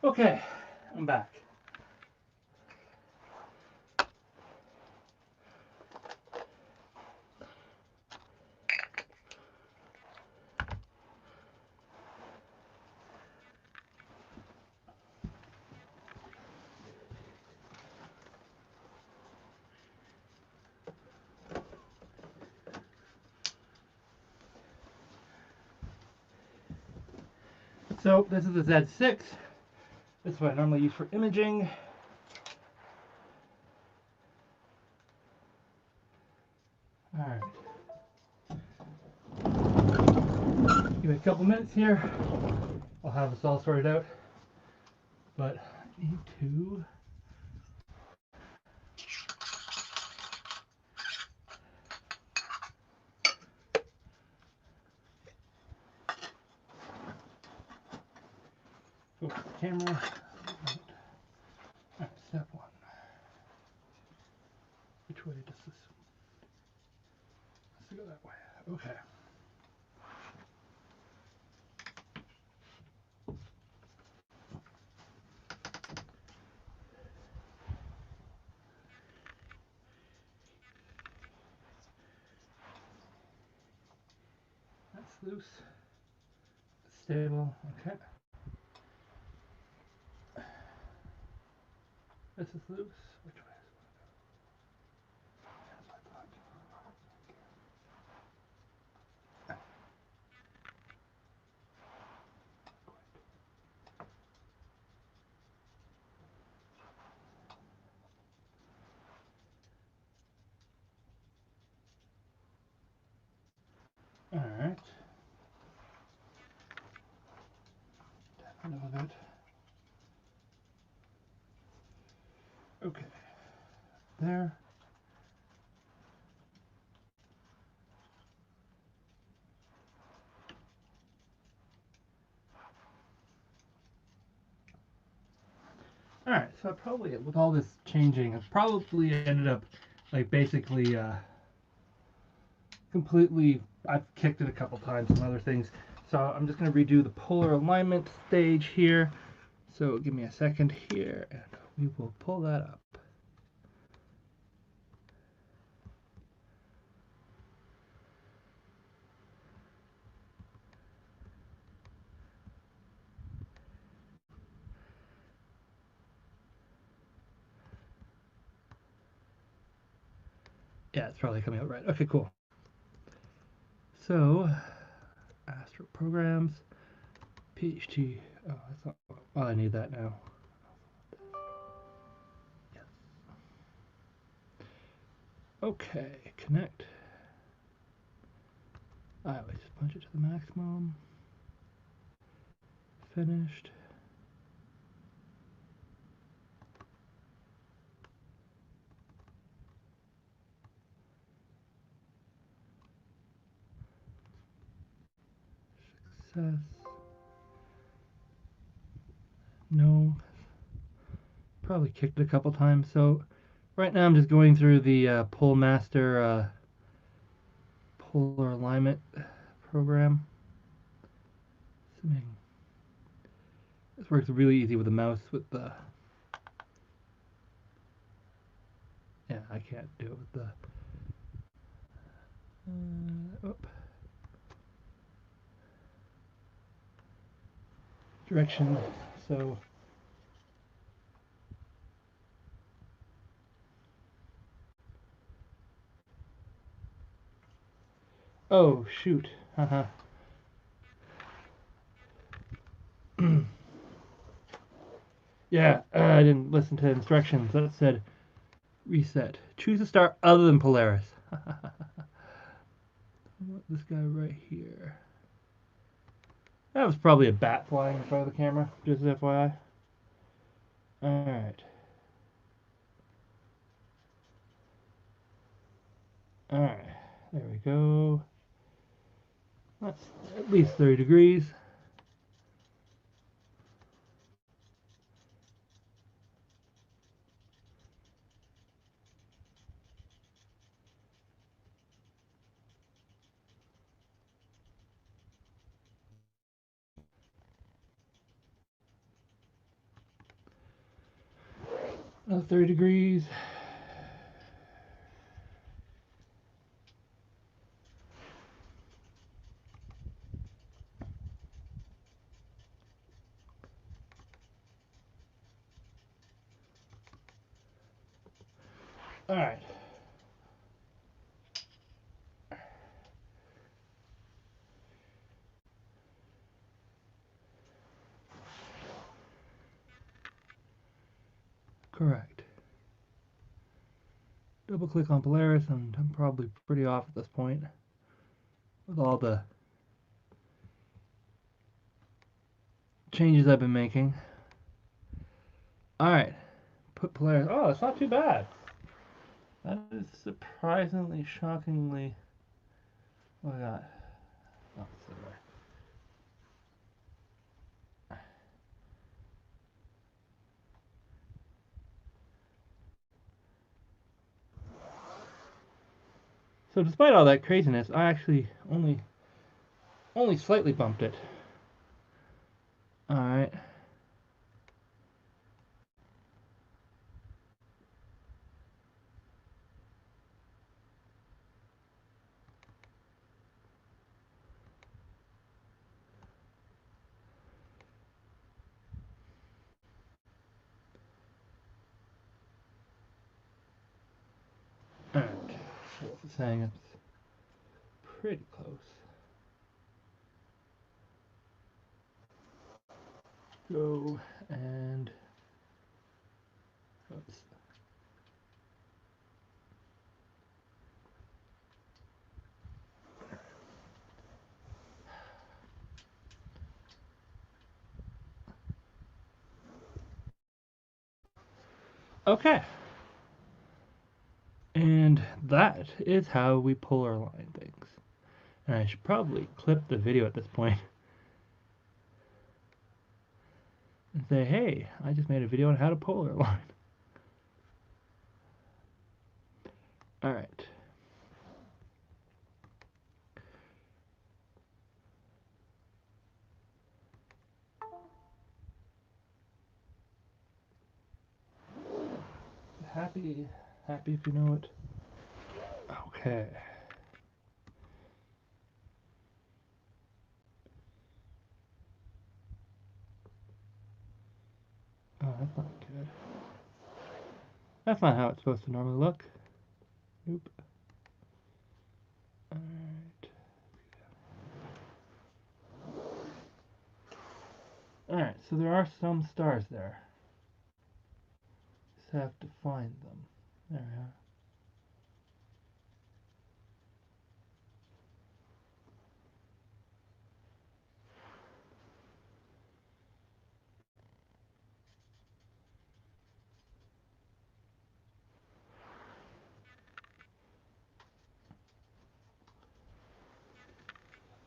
Okay, I'm back. So this is the Z6. This is what I normally use for imaging. Alright. Give me a couple minutes here. I'll have this all sorted out. But I need to... focus the camera. Alright, step one. Which way does this... Let's go that way. Okay. That's loose. Stable. Okay. This is loose. Which way is it? That's what I thought. Alright. Tap a little bit. Okay. There. Alright, so I probably, with all this changing, I probably ended up, like, basically, completely, I've kicked it a couple times and other things. So I'm just going to redo the polar alignment stage here. So give me a second here, and we will pull that up. Yeah, it's probably coming out right. Okay, cool. So, Astro Programs, PHT. Oh, that's not. Oh, I need that now. Yes. Okay, connect. I always just punch it to the maximum. Finished. Success. No. Probably kicked it a couple times. So right now I'm just going through the Pole Master polar alignment program. Assuming this works really easy with the mouse with the... Yeah, I can't do it with the... Direction. So... Oh, shoot. Haha. Yeah, I didn't listen to instructions. That said, reset. Choose a star other than Polaris. This guy right here. That was probably a bat flying in front of the camera, just FYI. Alright. Alright, there we go. That's at least 30 degrees. Another 30 degrees. All right. Correct. Double click on Polaris, and I'm probably pretty off at this point with all the changes I've been making. All right, put Polaris. Oh, it's not too bad. That is surprisingly, shockingly. Oh my god. Oh, so despite all that craziness, I actually only slightly bumped it. All right. All right. What's it saying? It's pretty close. Go and oops. Okay. And that is how we polar line things. And I should probably clip the video at this point and say, hey, I just made a video on how to polar line. All right. Happy if you know it. Okay. Oh, that's not good. That's not how it's supposed to normally look. Nope. Alright. Alright, so there are some stars there. Just have to find them. There we are.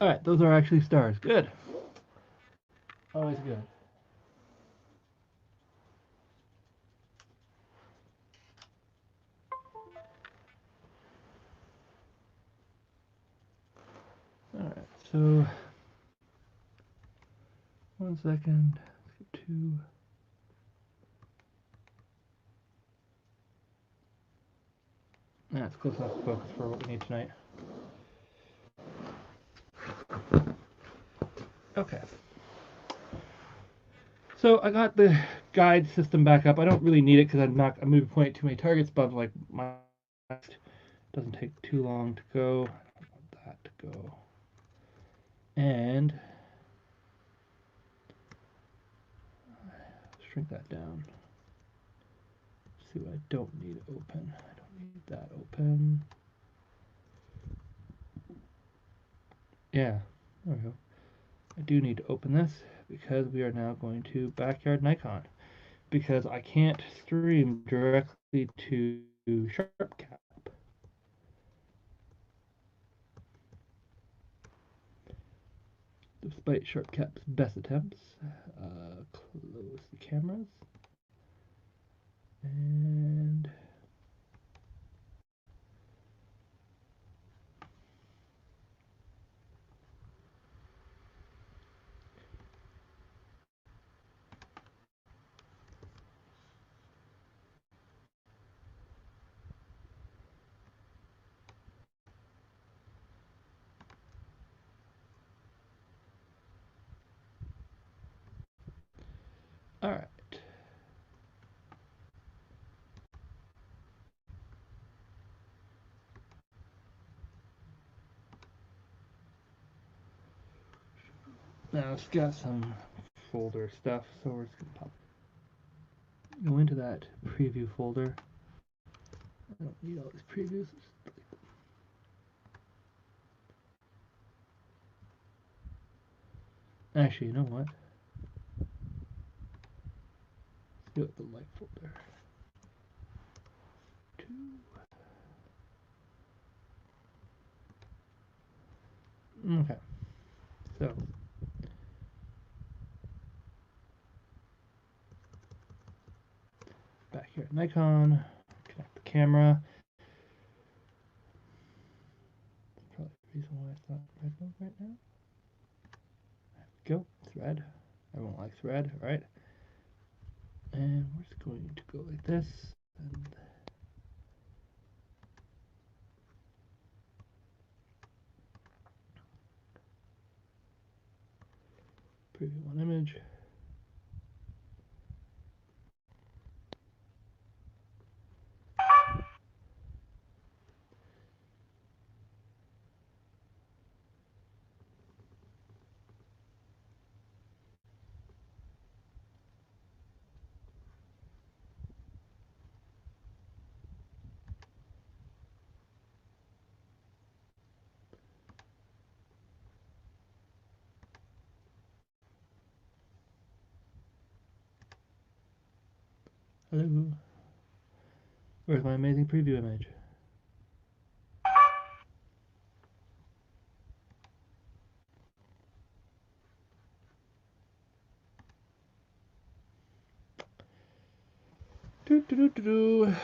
Alright, those are actually stars. Good. Always good. Alright, so 1 second. Let's get 2. That's close enough to focus for what we need tonight. Okay. So I got the guide system back up. I don't really need it because I'm moving point too many targets, but like my doesn't take too long to go. I want that to go. And shrink that down. Let's see what I don't need open. I don't need that open. Yeah, there we go. I do need to open this because we are now going to Backyard Nikon because I can't stream directly to SharpCap. Despite SharpCap's best attempts, close the cameras and All right. Now it's got some folder stuff, so we're just gonna go into that preview folder. I don't need all these previews. Actually, you know what? Let's do it with the light folder. Okay. So back here at Nikon, connect the camera. That's probably the reason why it's not red mode right now. There we go. It's red. Everyone likes red, right? And we're just going to go like this. And preview one image. Hello. Where's my amazing preview image? Do do do do do.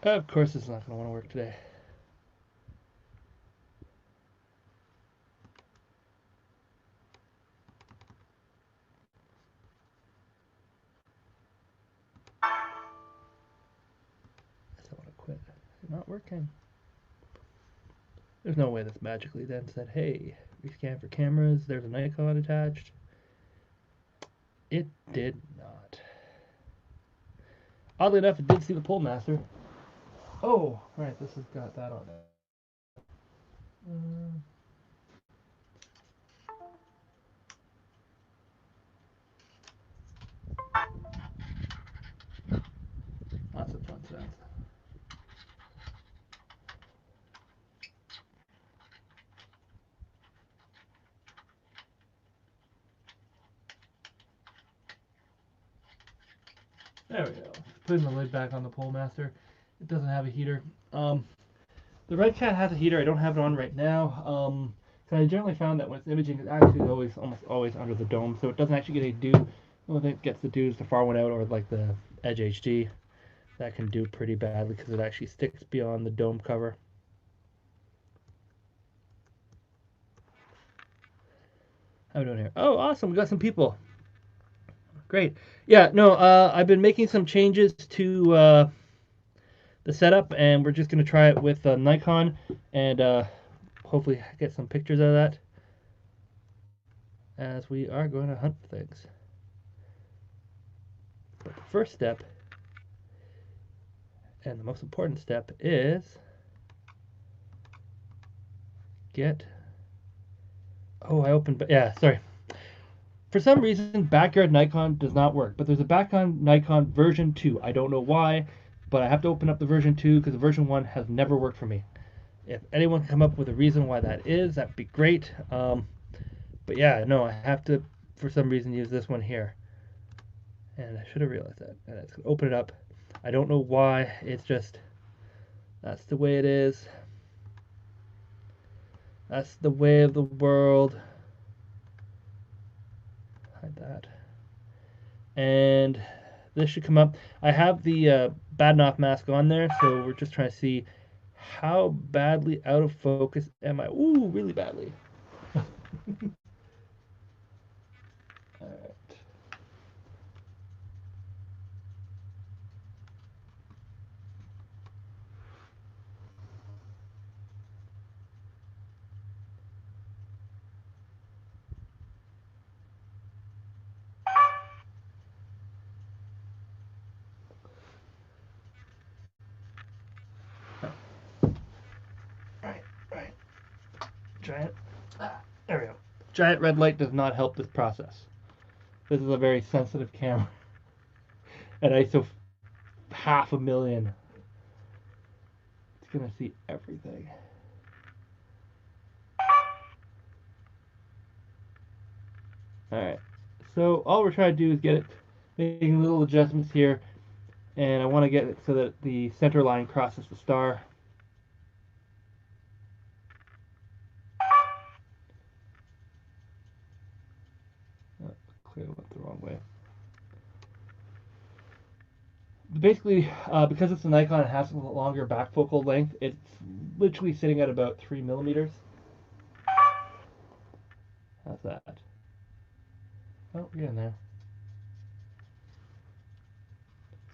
Of course, it's not going to want to work today. I want to quit. It's not working. There's no way this magically then said, hey, rescan for cameras, there's a Nikon attached. It did not. Oddly enough, it did see the pole master. Oh, right, this has got that on it. Lots of fun stuff. There we go. Putting the lid back on the pole master. It doesn't have a heater. The Red Cat has a heater. I don't have it on right now. So I generally found that when it's imaging, it's actually almost always under the dome, so it doesn't actually get any dew. The only thing that gets the dew is the far one out or like the Edge HD. That can do pretty badly because it actually sticks beyond the dome cover. How are we doing here? Oh, awesome! We got some people. Great. Yeah, no, I've been making some changes to the setup, and we're just going to try it with Nikon, and hopefully get some pictures of that, as we are going to hunt things. But the first step, and the most important step, is get... Oh, I opened... Yeah, sorry. For some reason, Backyard Nikon does not work, but there's a Backyard Nikon version 2. I don't know why, but I have to open up the version 2 because the version 1 has never worked for me. If anyone can come up with a reason why that is, that'd be great. But yeah, no, I have to, for some reason, use this one here. And I should have realized that. And it's going to open it up. I don't know why. It's just, that's the way it is. That's the way of the world. Hide that. And this should come up. I have the Badenoff mask on there, so we're just trying to see How badly out of focus am I? Ooh, really badly. All right. Right. Giant. There we go. Giant red light does not help this process. This is a very sensitive camera. At ISO 500,000, it's gonna see everything. Alright, so all we're trying to do is get it, making little adjustments here, and I want to get it so that the center line crosses the star. Oh, clearly went the wrong way. Basically, because it's a Nikon, it has a longer back focal length. It's literally sitting at about 3 millimeters. How's that? Oh, we're getting there.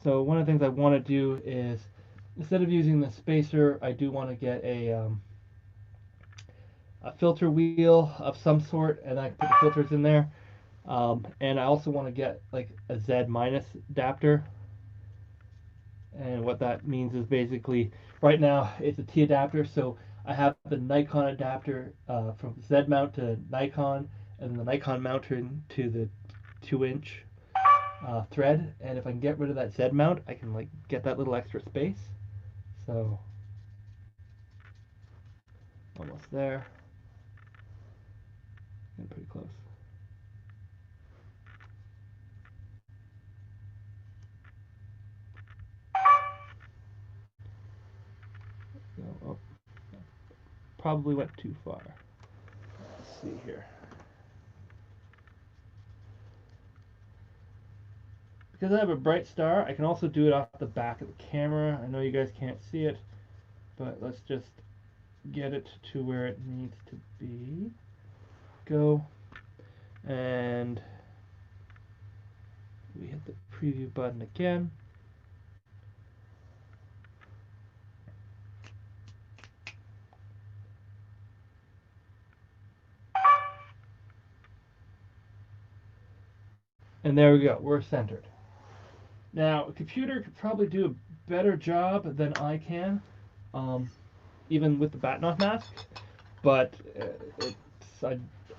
So one of the things I want to do is, instead of using the spacer, I do want to get a filter wheel of some sort, and I can put the filters in there. And I also want to get like a Z minus adapter. And what that means is basically, right now it's a T adapter, so I have the Nikon adapter from Z mount to Nikon, and then the Nikon mounter to the 2-inch thread. And if I can get rid of that Z mount, I can like get that little extra space. So almost there. Getting pretty close. So, oh, probably went too far. Let's see here. Because I have a bright star, I can also do it off the back of the camera. I know you guys can't see it, but let's just get it to where it needs to be. Go. And we hit the preview button again. And there we go, we're centered. Now, a computer could probably do a better job than I can, even with the Batnoff mask, but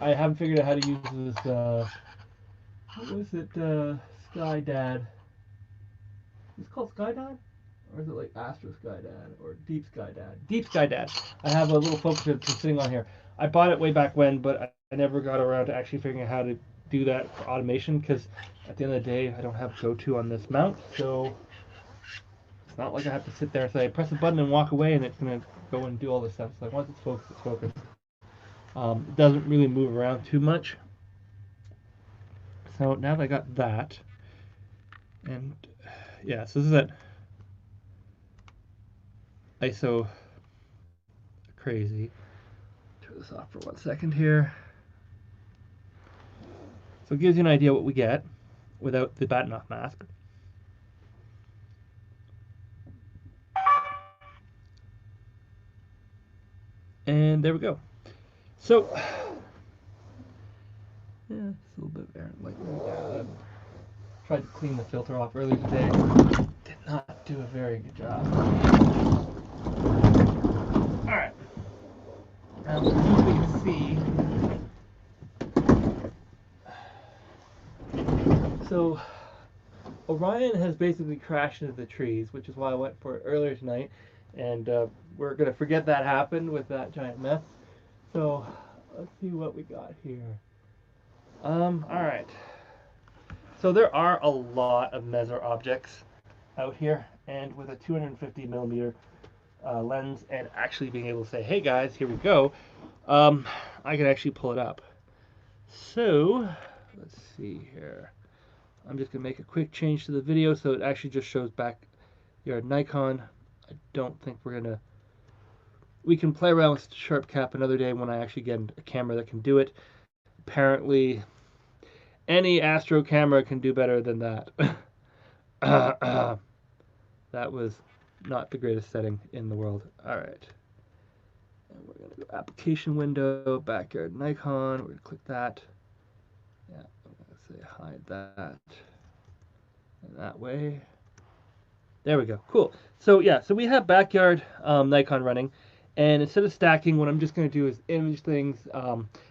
I haven't figured out how to use this, what was it, Skydad. Is it called Skydad? Or is it like Astro Skydad or Deep Skydad? Deep Skydad. I have a little focus that's sitting on here. I bought it way back when, but I never got around to actually figuring out how to do that for automation, because at the end of the day, I don't have go-to on this mount, so it's not like I have to sit there and say, press a button and walk away, and it's going to go and do all this stuff. So like, once it's focused, it's focused. It doesn't really move around too much. So now that I got that, and yeah, so this is at ISO crazy. Turn this off for 1 second here. So it gives you an idea what we get without the Batnoff mask. And there we go. So, yeah, it's a little bit errant. Like, tried to clean the filter off earlier today. Did not do a very good job. Alright. Now, as you can see, so Orion has basically crashed into the trees, which is why I went for it earlier tonight. And we're going to forget that happened with that giant mess. So, let's see what we got here. Alright. So there are a lot of Messier objects out here, and with a 250 millimeter lens and actually being able to say, hey guys, here we go, I can actually pull it up. So, let's see here. I'm just going to make a quick change to the video so it actually just shows back your Nikon. I don't think we're going to we can play around with sharp cap another day when I actually get a camera that can do it. Apparently, any astro camera can do better than that. That was not the greatest setting in the world. All right. And we're going to go application window, backyard Nikon. We're going to click that. Yeah, I'm going to say hide that. And that way. There we go. Cool. So yeah, so we have backyard Nikon running. And instead of stacking, what I'm just going to do is image things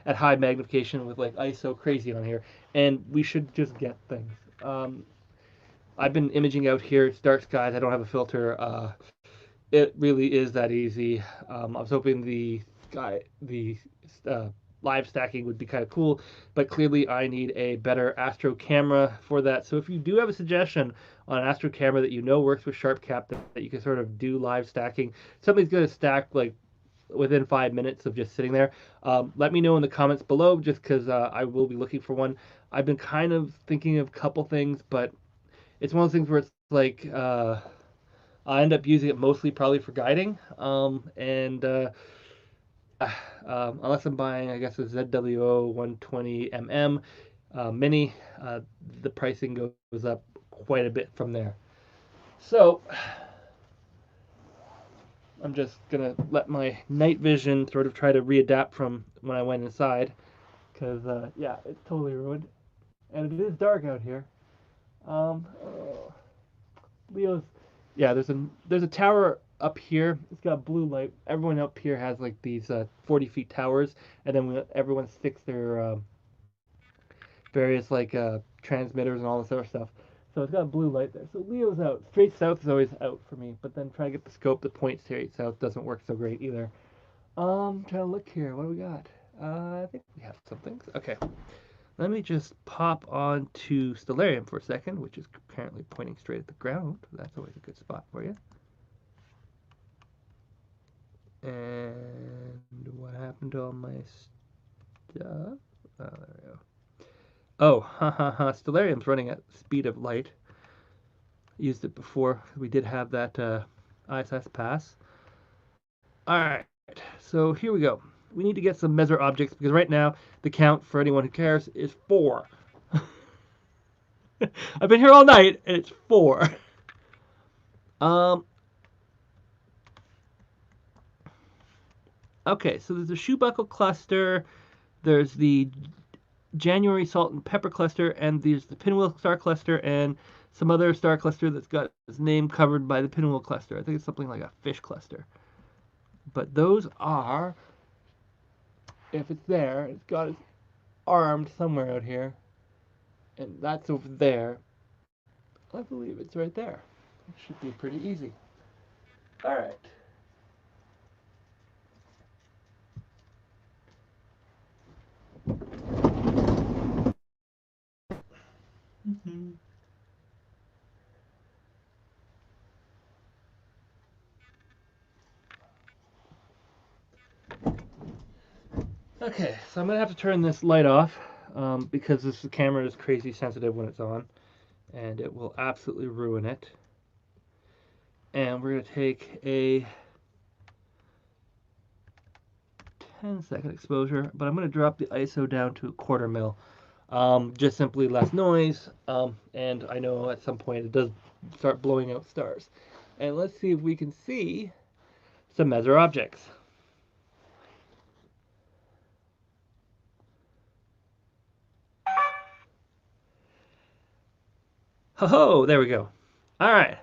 at high magnification with like ISO crazy on here. And we should just get things. I've been imaging out here. It's dark skies. I don't have a filter. It really is that easy. I was hoping the live stacking would be kind of cool, but clearly I need a better astro camera for that. So if you do have a suggestion on an astro camera that you know works with sharp cap that you can sort of do live stacking, something's going to stack like within 5 minutes of just sitting there, let me know in the comments below, just because I will be looking for one. I've been kind of thinking of a couple things, but it's one of those things where it's like I end up using it mostly probably for guiding, unless I'm buying, I guess, a ZWO 120mm mini, the pricing goes up quite a bit from there. So I'm just gonna let my night vision sort of try to readapt from when I went inside, because yeah, it's totally ruined, and it is dark out here. Leo's, yeah, there's a tower up here. It's got blue light. Everyone up here has like these 40 feet towers, and then everyone sticks their various like transmitters and all this other stuff. So it's got blue light there. So Leo's out. Straight south is always out for me, but then trying to get the scope that points straight south doesn't work so great either. Trying to look here. What do we got? I think we have some things. Okay. Let me just pop on to Stellarium for a second, which is apparently pointing straight at the ground. That's always a good spot for you. And what happened to all my stuff? Oh, there we go. Oh, Stellarium's running at the speed of light. Used it before. We did have that ISS pass. Alright, so here we go. We need to get some Messier objects, because right now the count, for anyone who cares, is 4. I've been here all night, and it's 4. Okay, so there's the Shoe Buckle Cluster, there's the January Salt and Pepper Cluster, and there's the Pinwheel Star Cluster, and some other star cluster that's got its name covered by the Pinwheel Cluster. I think it's something like a fish cluster. But those are, if it's there, it's got its armed somewhere out here, and that's over there. I believe it's right there. It should be pretty easy. All right. Okay, so I'm gonna have to turn this light off because this camera is crazy sensitive when it's on, and it will absolutely ruin it. And we're gonna take a 10-second exposure, but I'm gonna drop the ISO down to 1/4 mil. Just simply less noise, and I know at some point it does start blowing out stars. And let's see if we can see some Messier objects. Ho-ho, there we go. All right.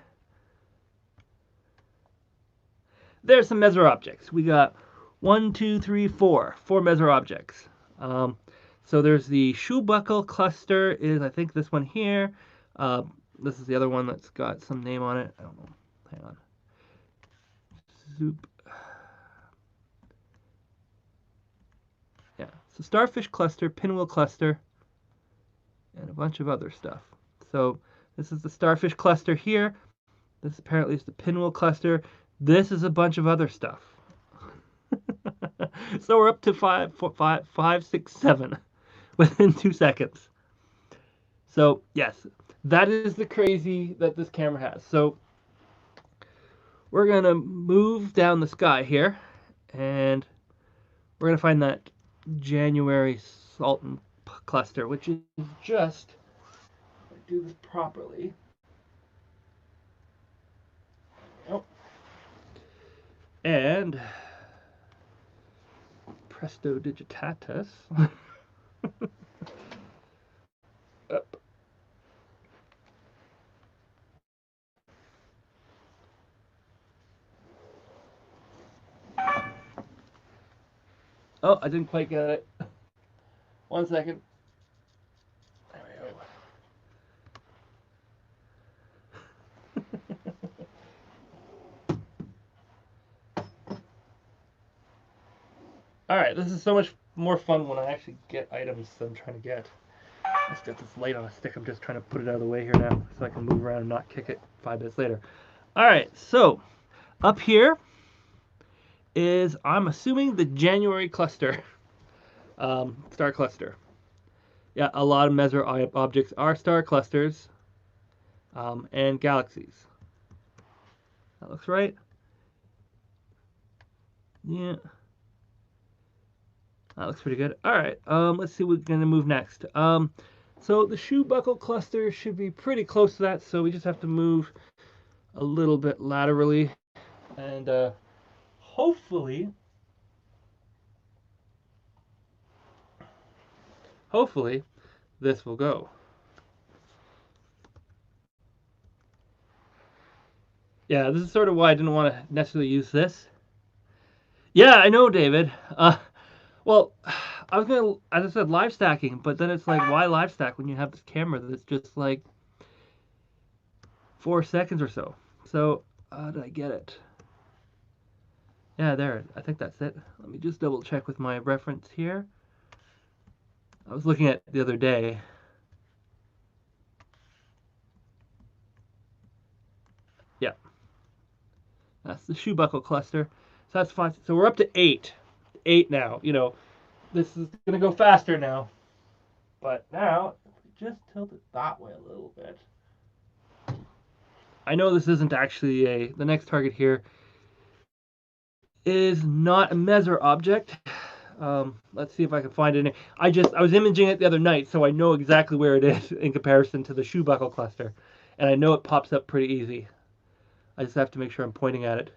There's some Messier objects. We got 1, 2, 3, 4 Messier objects. So there's the Shoe Buckle Cluster, is I think this one here. This is the other one that's got some name on it. I don't know. Hang on. Zoop. Yeah. So Starfish Cluster, Pinwheel Cluster, and a bunch of other stuff. So this is the Starfish Cluster here. This apparently is the Pinwheel Cluster. This is a bunch of other stuff. So we're up to 5, 6, 7 within 2 seconds. So yes, that is the crazy that this camera has. So we're gonna move down the sky here, And we're going to find that January Sultan cluster, which is just, if I do this properly. Oh. And presto digitatus. Up. Oh, I didn't quite get it. 1 second. There we go. Alright, this is so much more fun when I actually get items that I'm trying to get. I just got this light on a stick. I'm just trying to put it out of the way here now so I can move around and not kick it 5 minutes later. Alright, so up here is, I'm assuming, the January cluster. Star cluster. Yeah, a lot of Messier objects are star clusters and galaxies. That looks right. Yeah. That looks pretty good. All right, let's see what we're going to move next. So the shoe buckle cluster should be pretty close to that, so we just have to move a little bit laterally. And hopefully this will go. Yeah, this is sort of why I didn't want to necessarily use this. Yeah, I know, David. Well, I was gonna, as I said, live stacking, but then it's like, why live stack when you have this camera that's just like 4 seconds or so? So, did I get it? Yeah, there. I think that's it. Let me just double check with my reference here. I was looking at it the other day. Yeah, that's the shoe buckle cluster. So that's fine. So we're up to 8. 8 now. You know, this is gonna go faster now. But now, if we just tilt it that way a little bit. I know this isn't actually the next target here is not a Messier object. Let's see if I can find it. I was imaging it the other night, so I know exactly where it is in comparison to the shoe buckle cluster. And I know it pops up pretty easy. I just have to make sure I'm pointing at it.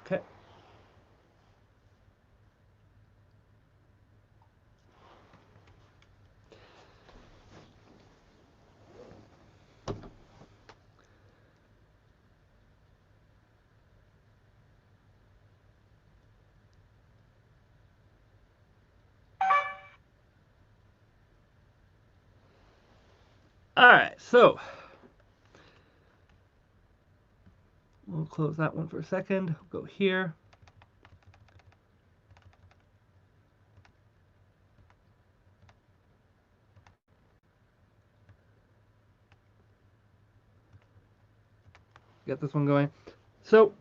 Okay. All right, so we'll close that one for a second. We'll go here. Get this one going. So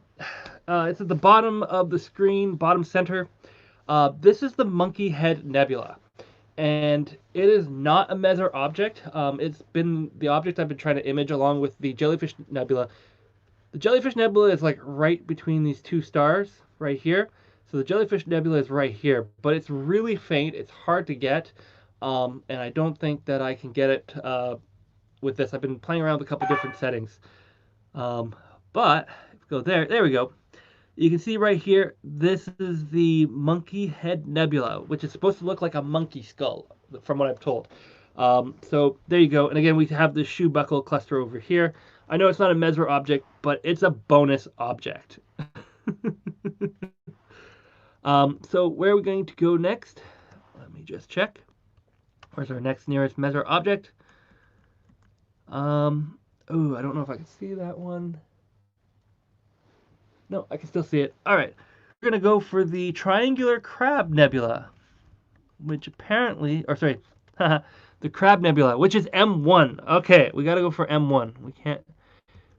it's at the bottom of the screen, bottom center. This is the Monkey Head Nebula. And it is not a Messier object. It's been the object I've been trying to image along with the Jellyfish Nebula. The Jellyfish Nebula is like right between these two stars, right here. So the Jellyfish Nebula is right here, but it's really faint. It's hard to get, and I don't think that I can get it with this. I've been playing around with a couple different settings, but go there. There we go. You can see right here, this is the Monkey Head Nebula, which is supposed to look like a monkey skull, from what I've told. So there you go. And again, we have the shoe buckle cluster over here. I know it's not a Messier object, but it's a bonus object. So where are we going to go next? Let me just check. Where's our next nearest Messier object? Oh, I don't know if I can see that one. No, I can still see it. All right. We're going to go for the Triangular Crab Nebula, which apparently, or sorry, the Crab Nebula, which is M1. Okay, we got to go for M1.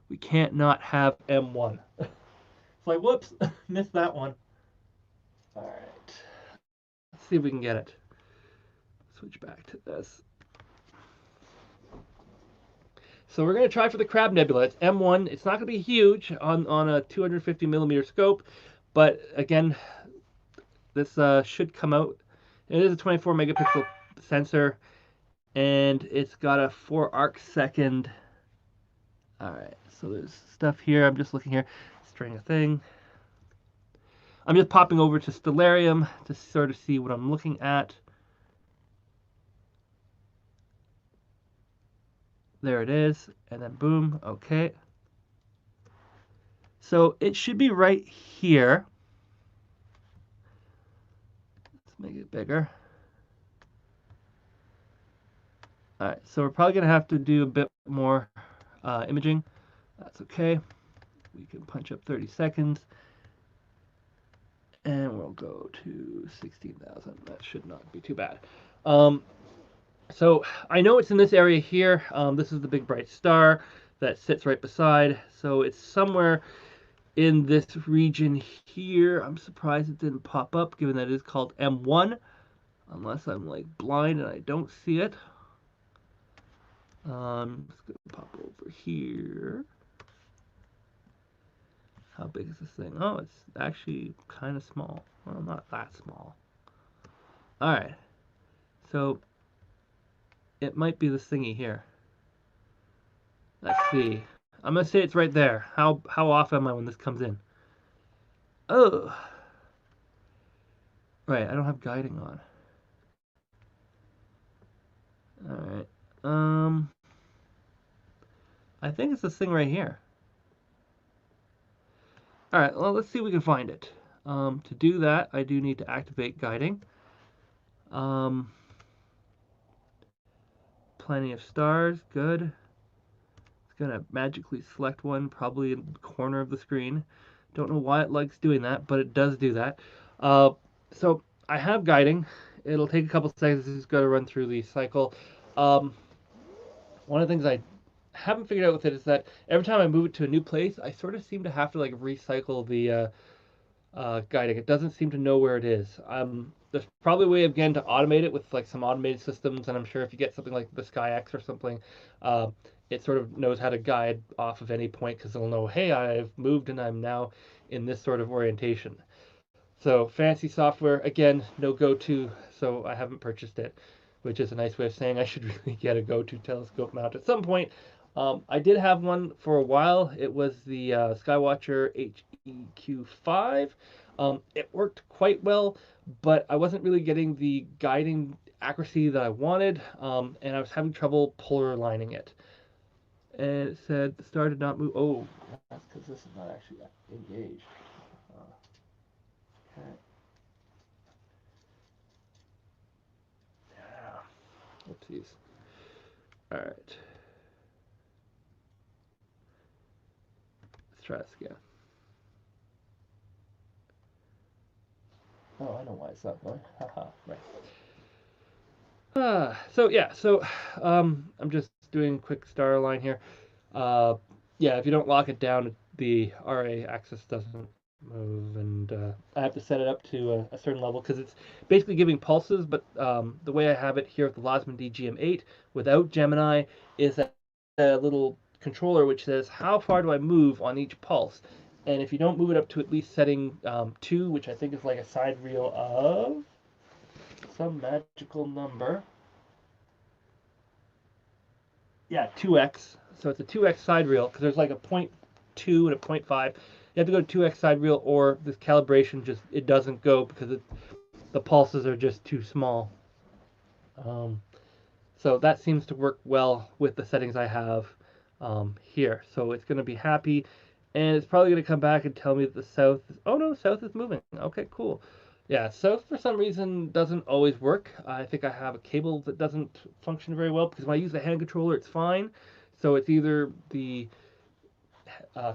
We can't not have M1. It's like, whoops, missed that one. All right. Let's see if we can get it. Switch back to this. So we're going to try for the Crab Nebula. It's M1. It's not going to be huge on a 250 millimeter scope, but again, this should come out. It is a 24 megapixel sensor, and it's got a 4 arc second. All right, so there's stuff here. I'm just looking here, string a thing. I'm just popping over to Stellarium to sort of see what I'm looking at. There it is, and then boom, okay. So it should be right here. Let's make it bigger. All right, so we're probably gonna have to do a bit more imaging. That's okay. We can punch up 30 seconds. And we'll go to 16,000. That should not be too bad. So I know it's in this area here. This is the big bright star that sits right beside. So it's somewhere in this region here. I'm surprised it didn't pop up, given that it is called M1, unless I'm like blind and I don't see it. Just gonna pop over here. How big is this thing? Oh, it's actually kind of small. Well, not that small. All right. So it might be this thingy here. Let's see. I'm gonna say it's right there. How off am I when this comes in? Oh, right. I don't have guiding on. All right. I think it's this thing right here. All right. Well, let's see if we can find it. To do that, I do need to activate guiding. Plenty of stars. Good. It's gonna magically select one, probably in the corner of the screen. Don't know why it likes doing that, but it does do that. So I have guiding. It'll take a couple seconds. It's got to run through the cycle. Um, One of the things I haven't figured out with it is that every time I move it to a new place, I sort of seem to have to like recycle the guiding. It doesn't seem to know where it is. There's probably a way again to automate it with like some automated systems, and I'm sure if you get something like the SkyX or something, uh, it sort of knows how to guide off of any point because it'll know, hey, I've moved and I'm now in this sort of orientation. So fancy software, again, no go-to, so I haven't purchased it, which is a nice way of saying I should really get a go-to telescope mount at some point. I did have one for a while. It was the Skywatcher HEQ5. It worked quite well, but I wasn't really getting the guiding accuracy that I wanted, and I was having trouble polar aligning it. And it said the star did not move. Oh, that's because this is not actually engaged. Okay. Yeah. Oopsies. All right. Let's try this again. Oh, I know why it's not going. Haha, right. So yeah, so I'm just doing a quick star line here. Yeah, if you don't lock it down, the RA axis doesn't move, and I have to set it up to a certain level because it's basically giving pulses. But the way I have it here with the Losman DGM8 without Gemini is a little controller which says how far do I move on each pulse, and if you don't move it up to at least setting 2, which I think is like a side reel of some magical number. Yeah, 2x. So it's a 2x side reel because there's like a 0.2 and a 0.5. You have to go to 2x side reel, or this calibration just it doesn't go because the pulses are just too small. Um, so that seems to work well with the settings I have here. So it's going to be happy, and it's probably going to come back and tell me that the south. Oh no, south is moving. Okay, cool. Yeah, south for some reason doesn't always work. I think I have a cable that doesn't function very well because when I use the hand controller, it's fine. So it's either the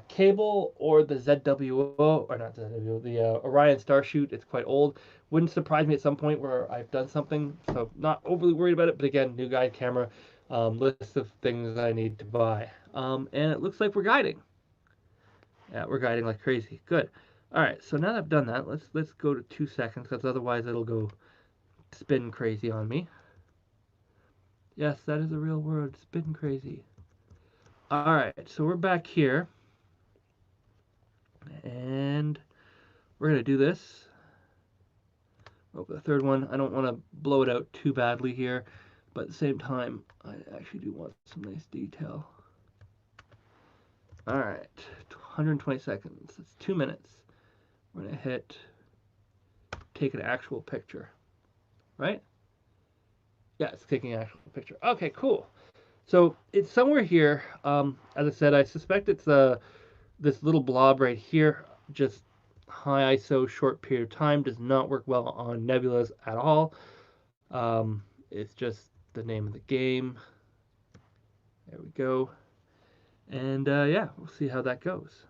cable or the ZWO, or not ZWO, the Orion Starshoot. It's quite old. Wouldn't surprise me at some point where I've done something. So not overly worried about it. But again, new guide camera, list of things I need to buy. And it looks like we're guiding. Yeah, we're guiding like crazy. Good. All right. So now that I've done that, let's go to 2 seconds because otherwise it'll go spin crazy on me. Yes, that is a real word. Spin crazy. All right, so we're back here, and we're gonna do this. Oh, the third one. I don't want to blow it out too badly here, but at the same time, I actually do want some nice detail. All right, 120 seconds. That's 2 minutes. We're gonna hit take an actual picture, right? Yeah, it's taking an actual picture. Okay, cool. So it's somewhere here. As I said, I suspect it's this little blob right here. Just high ISO, short period of time, does not work well on nebulas at all. It's just the name of the game. There we go. And yeah, we'll see how that goes.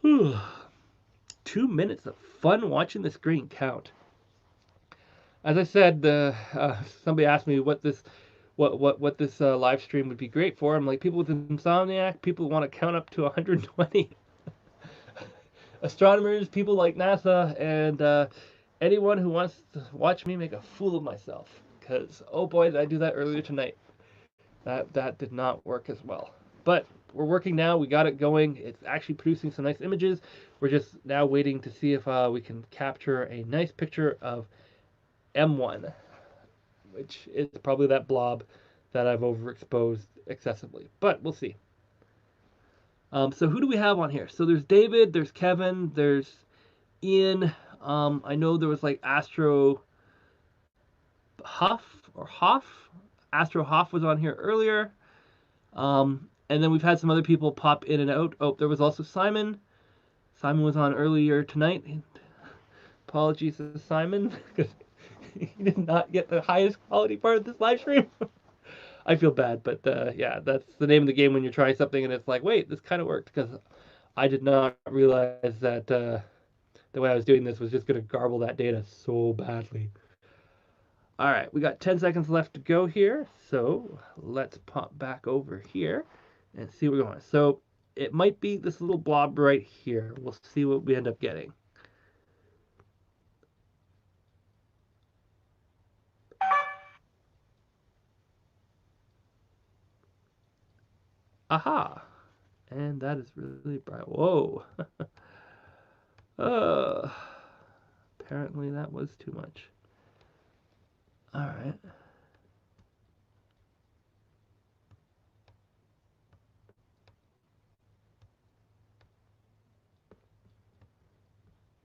Whew. 2 minutes of fun watching the screen count. As I said, somebody asked me what this live stream would be great for. I'm like, people with insomniac, people who want to count up to 120, astronomers, people like NASA, and anyone who wants to watch me make a fool of myself. Because oh boy, did I do that earlier tonight. That did not work as well. But we're working now. We got it going. It's actually producing some nice images. We're just now waiting to see if we can capture a nice picture of M1, which is probably that blob that I've overexposed excessively. But we'll see. So who do we have on here? So there's David, there's Kevin, there's Ian. I know there was like Astro Huff or Hoff. Astro Hoff was on here earlier. And then we've had some other people pop in and out. Oh, there was also Simon. Simon was on earlier tonight. Apologies to Simon because he did not get the highest quality part of this live stream. I feel bad, but yeah, that's the name of the game when you're trying something and it's like, wait, this kind of worked because I did not realize that the way I was doing this was just going to garble that data so badly. All right, we got 10 seconds left to go here, so let's pop back over here and see where we're going. So it might be this little blob right here. We'll see what we end up getting. Aha! And that is really bright. Whoa! uh, apparently that was too much. All right.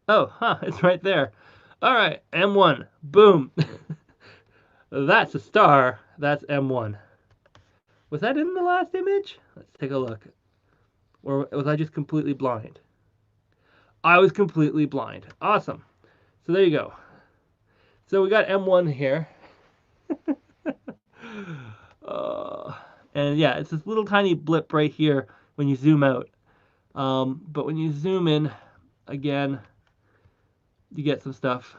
Oh, huh, it's right there. All right, M1. Boom. That's a star. That's M1. Was that in the last image? Let's take a look. Or was I just completely blind? I was completely blind. Awesome. So there you go. So we got M1 here. uh, and yeah, it's this little tiny blip right here when you zoom out. But when you zoom in, again, you get some stuff.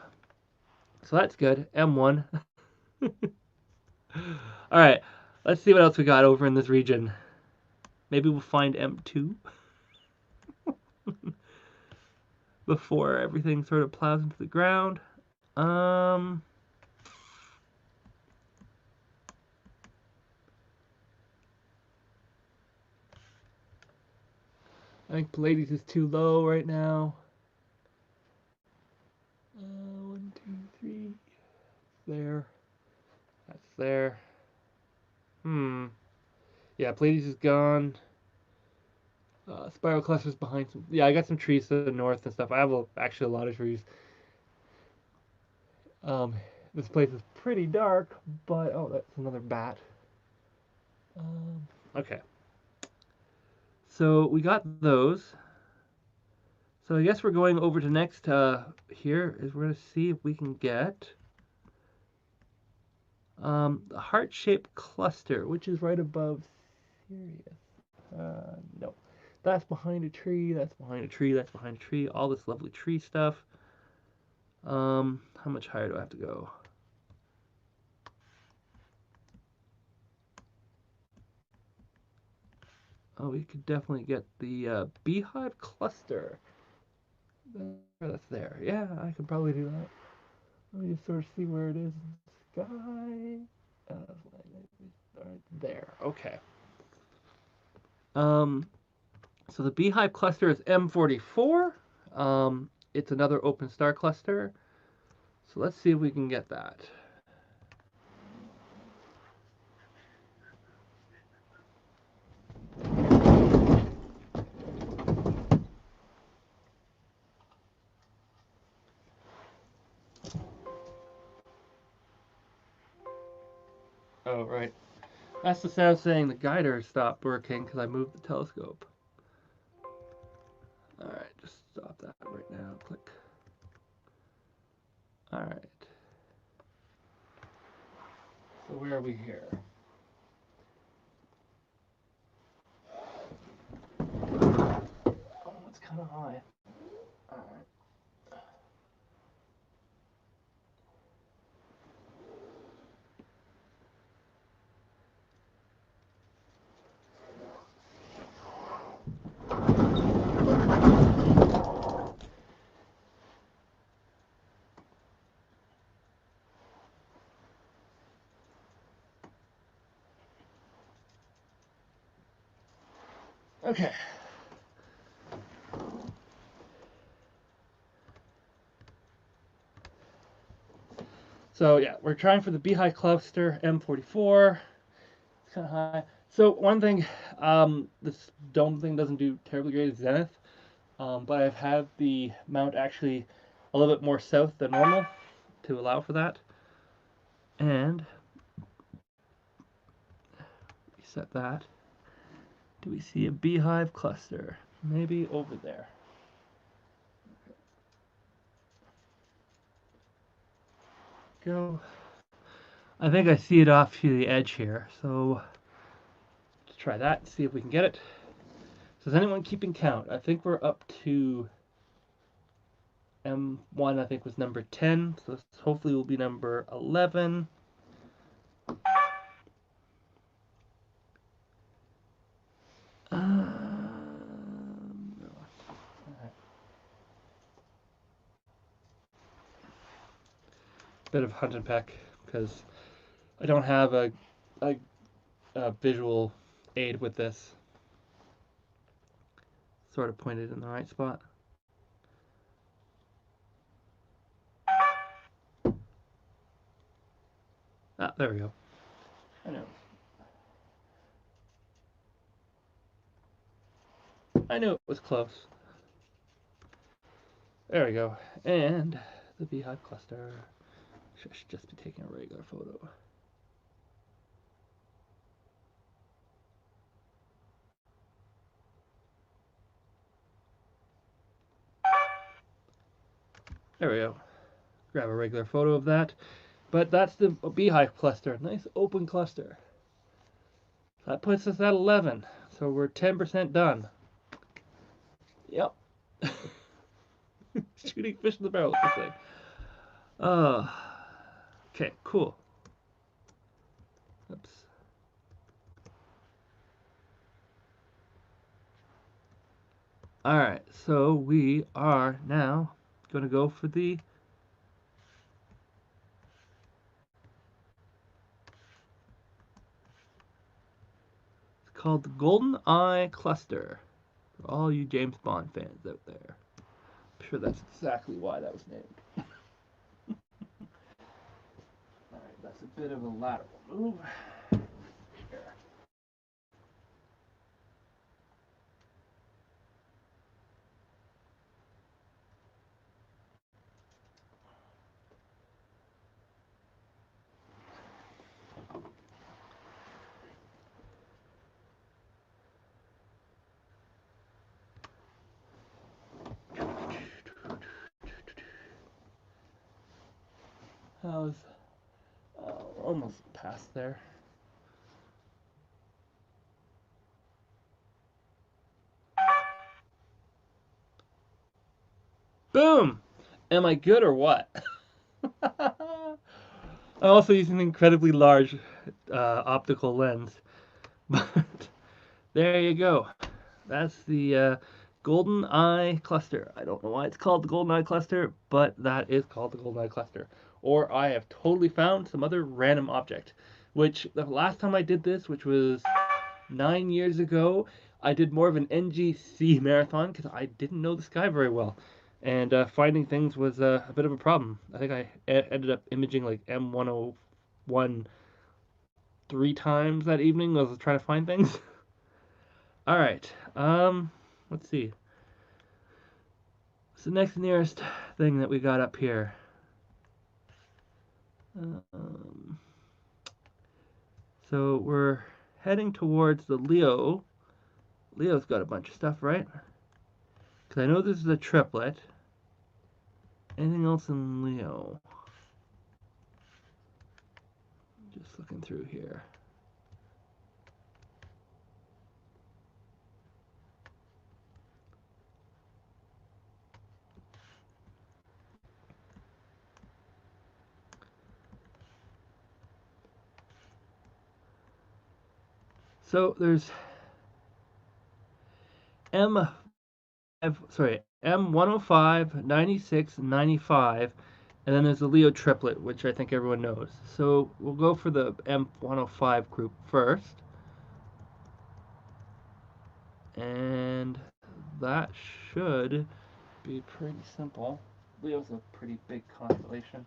So that's good. M1. All right, let's see what else we got over in this region. Maybe we'll find M2 before everything sort of plows into the ground. I think Pallades is too low right now. 1, 2, 3. There. That's there. Yeah, Pallades is gone. Spiral clusters behind some. Yeah, I got some trees to the north and stuff. I have actually a lot of trees. This place is pretty dark, but oh, that's another bat. Okay. So we got those. So I guess we're going over to next. Here is we're gonna see if we can get the heart-shaped cluster, which is right above Sirius. No, that's behind a tree. That's behind a tree. That's behind a tree. All this lovely tree stuff. How much higher do I have to go? Oh, we could definitely get the Beehive Cluster. That's there. Yeah, I could probably do that. Let me just sort of see where it is in the sky. Right there. Okay. So the Beehive Cluster is M44. It's another open star cluster. So let's see if we can get that. Oh, right. That's the sound saying the guider stopped working because I moved the telescope. Alright, just stop that right now. Click. Alright. So where are we here? Oh, it's kind of high. Alright. Okay. So yeah, we're trying for the Beehive Cluster M44. It's kind of high. So one thing, this dome thing doesn't do terribly great at zenith, but I've had the mount actually a little bit more south than normal to allow for that. And reset that. Do we see a Beehive Cluster? Maybe over there. Go. I think I see it off to the edge here, so let's try that, see if we can get it. So is anyone keeping count? I think we're up to M1, I think was number 10, so this hopefully will be number 11. No. Bit of hunt and peck because I don't have a visual aid with this. Sort of pointed in the right spot. Ah, there we go. I know. I knew it was close. There we go. And the Beehive Cluster. I should just be taking a regular photo. There we go. Grab a regular photo of that. But that's the Beehive Cluster. Nice open cluster. That puts us at 11. So we're 10% done. Yep. Shooting fish in the barrel with this thing. Okay, cool. Oops. Alright, so we are now going to go for the called the Golden Eye Cluster. For all you James Bond fans out there. I'm sure that's exactly why that was named. Alright, that's a bit of a lateral move. Here. How's we're almost past there. Boom! Am I good or what? I'm also using an incredibly large optical lens. But there you go. That's the Golden Eye Cluster. I don't know why it's called the Golden Eye Cluster, but that is called the Golden Eye Cluster. or I have totally found some other random object. Which the last time I did this, which was 9 years ago, I did more of an NGC marathon because I didn't know the sky very well. And finding things was a bit of a problem. I think I ended up imaging like M101 3 times that evening. I was trying to find things. All right. Let's see. What's the next nearest thing that we got up here? Um, so we're heading towards the Leo. Leo's got a bunch of stuff, right? Because I know this is a triplet. Anything else in Leo? Just looking through here. So there's M105, 96, 95, and then there's the Leo triplet, which I think everyone knows. So we'll go for the M105 group first. And that should be pretty simple. Leo's a pretty big constellation.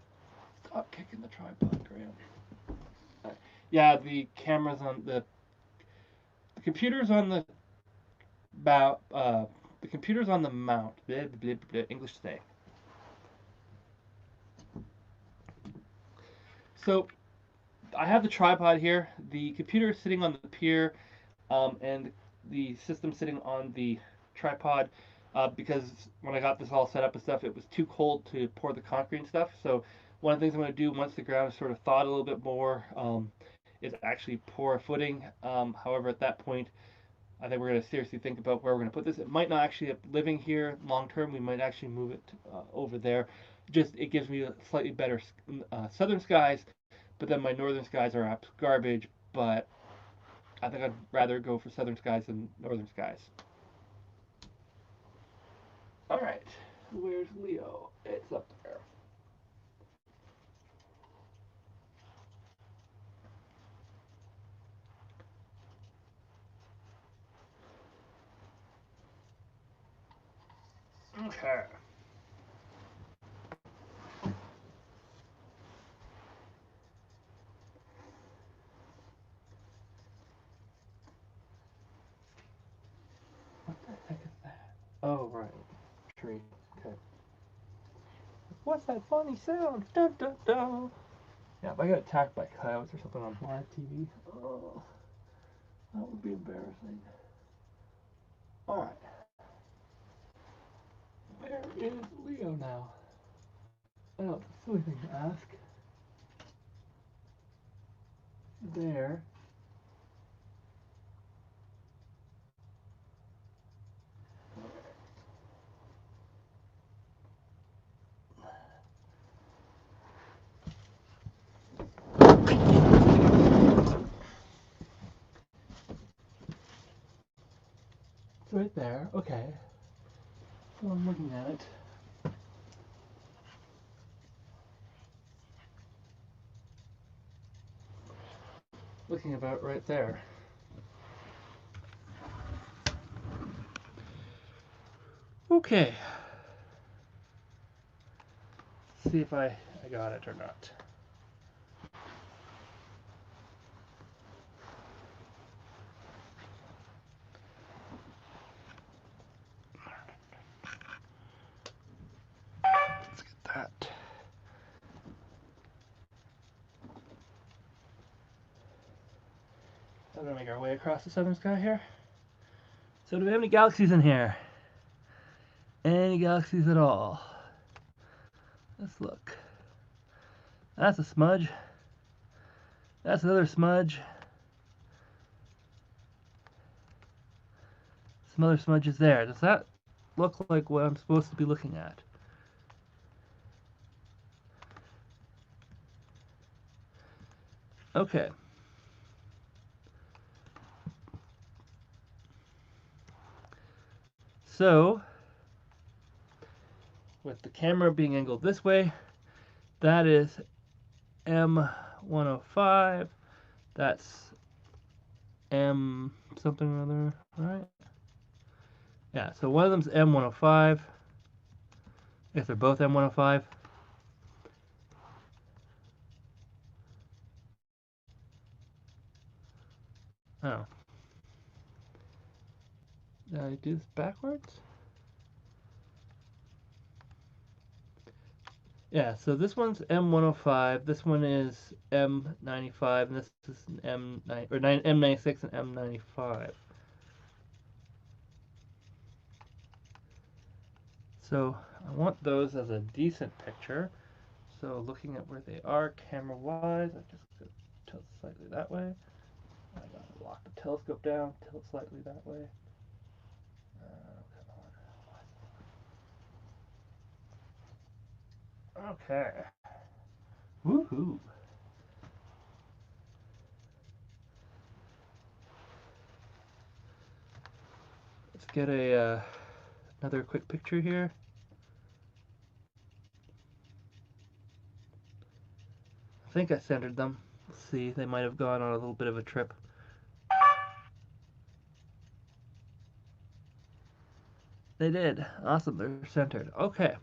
Stop kicking the tripod, Graham. Right. Yeah, the camera's on the computer's on the the computer's on the mount. Blah, blah, blah, blah, English today. So I have the tripod here. The computer is sitting on the pier, and the system sitting on the tripod. Because when I got this all set up and stuff, it was too cold to pour the concrete and stuff. So one of the things I'm going to do once the ground is sort of thawed a little bit more is actually pour a footing. However, at that point, I think we're going to seriously think about where we're going to put this. It might not actually be living here long term. We might actually move it over there. Just it gives me slightly better southern skies, but then my northern skies are garbage. But I think I'd rather go for southern skies than northern skies. All right, where's Leo? It's up there. Okay. What the heck is that? Oh, right. Tree. Okay. What's that funny sound? Dun dun dun. Yeah, if I got attacked by coyotes or something on live TV, oh, that would be embarrassing. Alright. Where is Leo now? Oh, it's a silly thing to ask. There. It's right there. Okay. So I'm looking at it. Looking about right there. Okay. Let's see if I got it or not. Let's get that. We're gonna make our way across the southern sky here. So do we have any galaxies in here? Any galaxies at all? Let's look. That's a smudge. That's another smudge. Some other smudges there. Does that look like what I'm supposed to be looking at? Okay. So, with the camera being angled this way, That is M105. That's M something or other, right? Yeah, so one of them's M105. If they're both M105. Oh. Did I do this backwards? Yeah, so this one's M105, this one is M95, and this is an M9 or M96 and M95. So I want those as a decent picture. So looking at where they are camera-wise, I just go tilt slightly that way. I gotta lock the telescope down, tilt slightly that way. Come on. Okay. Woohoo. Let's get a another quick picture here. I think I centered them. Let's see, they might have gone on a little bit of a trip. They did. Awesome, they're centered. Okay.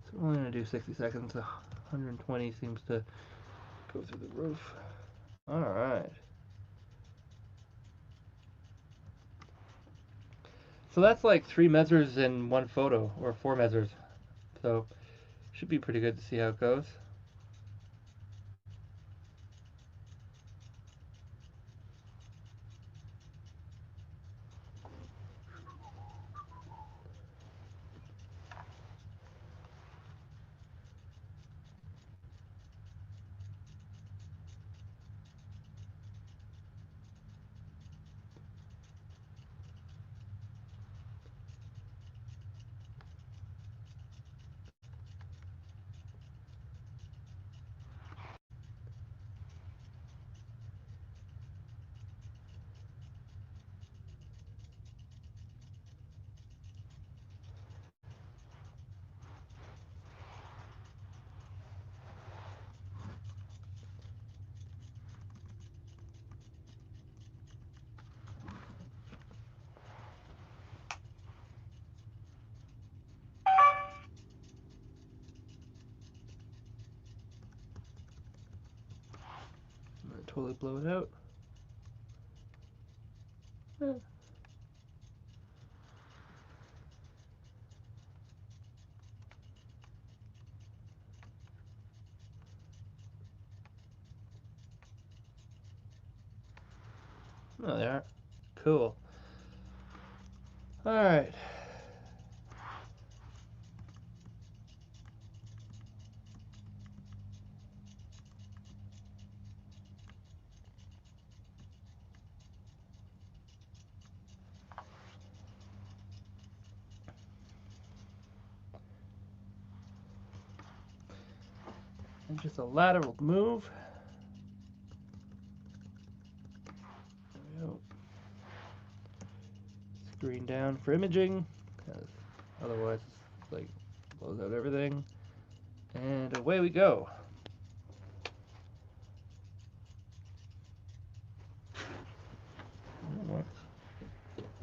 So we're only going to do 60 seconds. 120 seems to go through the roof. Alright. So that's like 3 measures in one photo, or 4 measures. So should be pretty good to see how it goes. I'm going to totally blow it out. Oh, they are. Cool. Alright. And just a lateral move. There we go. Screen down for imaging, because otherwise it's like blows out everything. And away we go.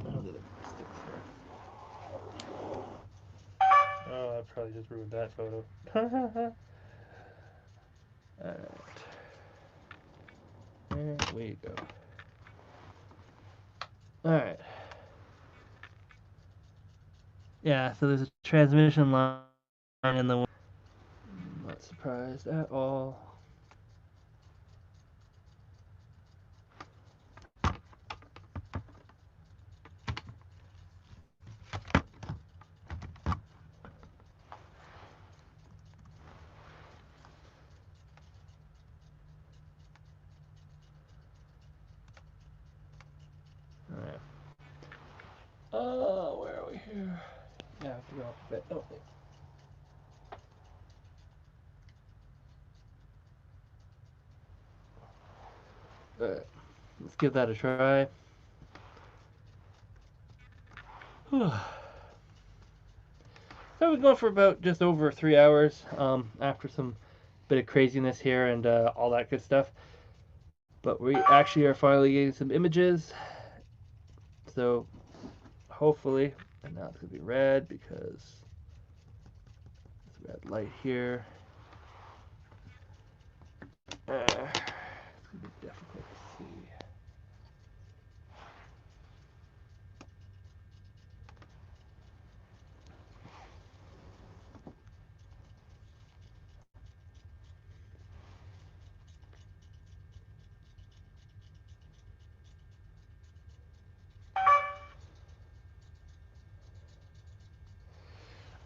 Oh, did it stick there? Oh, I probably just ruined that photo. Alright. There we go. Alright. Yeah, so there's a transmission line in the. Not surprised at all. Alright. Oh, where are we here? Yeah, I have to go up a bit. Oh, Alright. Let's give that a try. So I've been going for about just over 3 hours after some bit of craziness here and all that good stuff. But we actually are finally getting some images. So hopefully, and now it's going to be red because it's red light here. It's going to be difficult to see.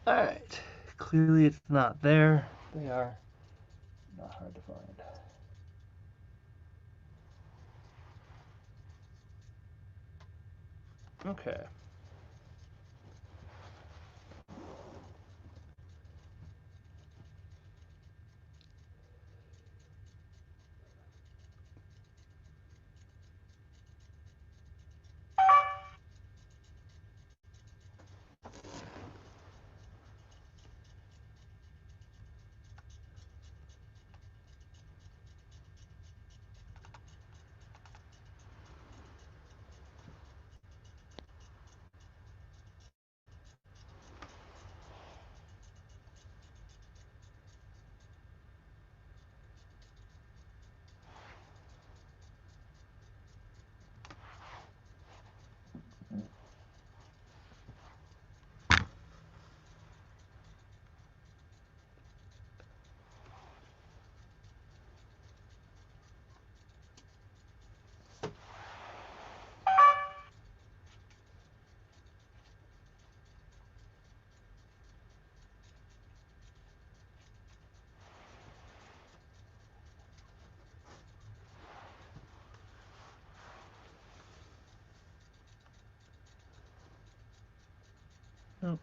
Alright, clearly it's not there. They are not hard to find. Okay. Oh.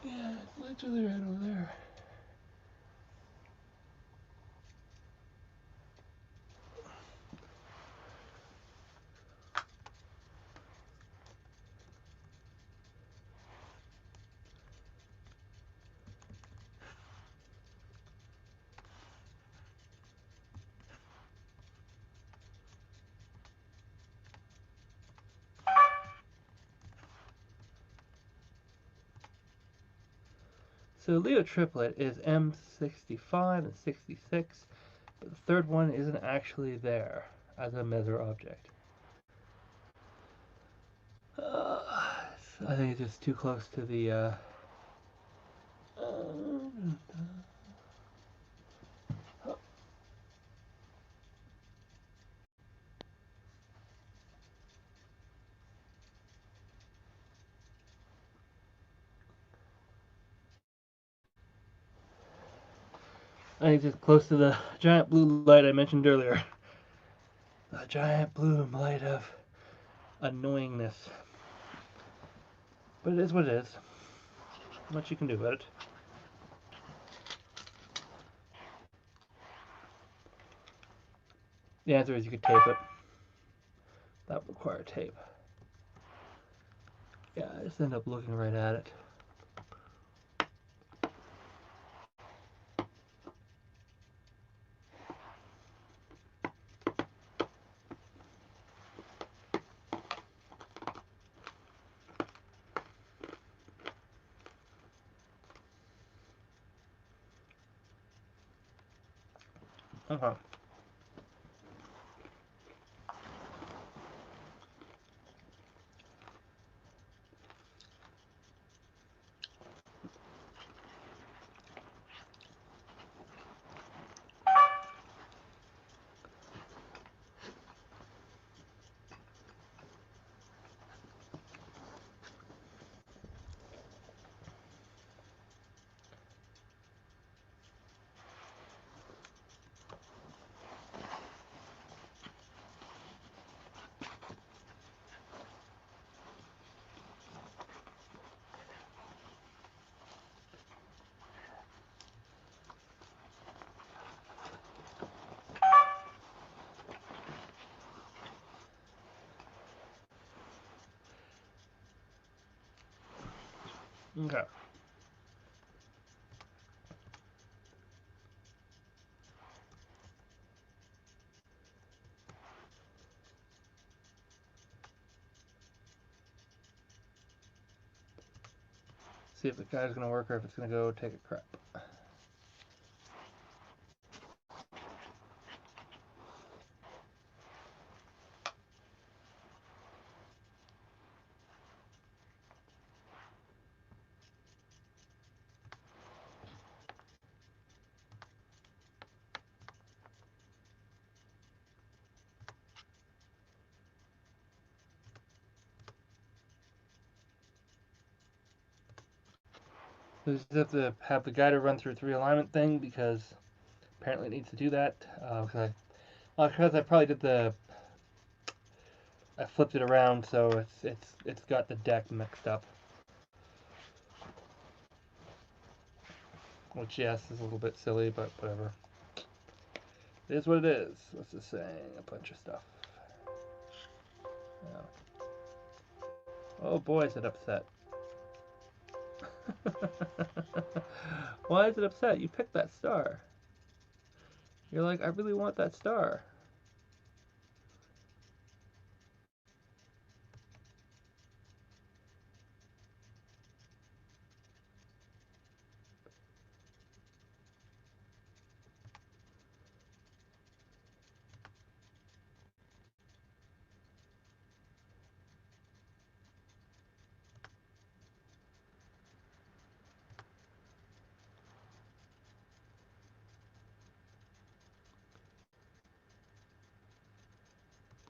Yeah, it's literally right over there. So Leo triplet is M65 and 66, but the third one isn't actually there as a measure object. I think it's just too close to the I think it's close to the giant blue light I mentioned earlier. The giant blue light of annoyingness. But it is what it is. Not much you can do about it. The answer is you could tape it. That would require tape. Yeah, I just end up looking right at it. Okay. Okay. See if the guide's gonna work or if it's gonna go take a crap. So you just have to have the guide run through 3 alignment thing because apparently it needs to do that. Because I probably did I flipped it around so it's got the deck mixed up. Which yes is a little bit silly, but whatever. It is what it is. What's this saying? A bunch of stuff. Yeah. Oh boy, is it upset. Why is it upset? You picked that star. You're like, I really want that star.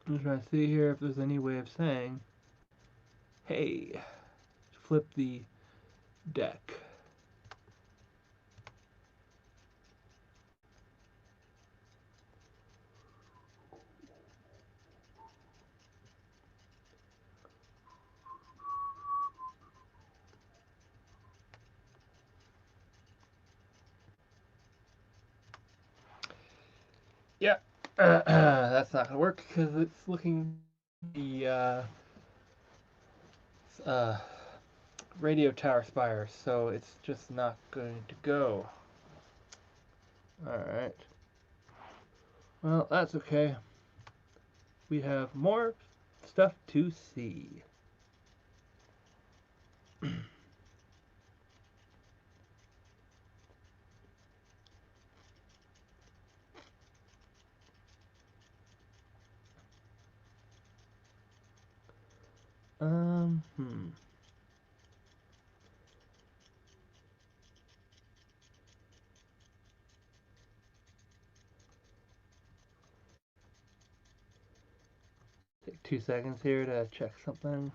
I'm trying to see here if there's any way of saying, hey, flip the deck. Yeah, that's not gonna work because it's looking the uh, radio tower spires, so it's just not going to go. Alright. Well, that's okay. We have more stuff to see. Hmm. Take 2 seconds here to check something.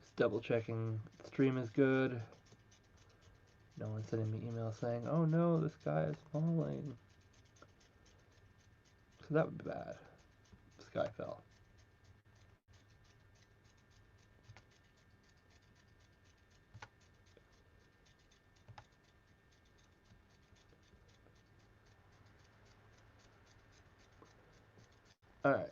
Just double checking the stream is good. No one sending me emails saying, oh no, this guy is falling. So that would be bad. This guy fell. Alright.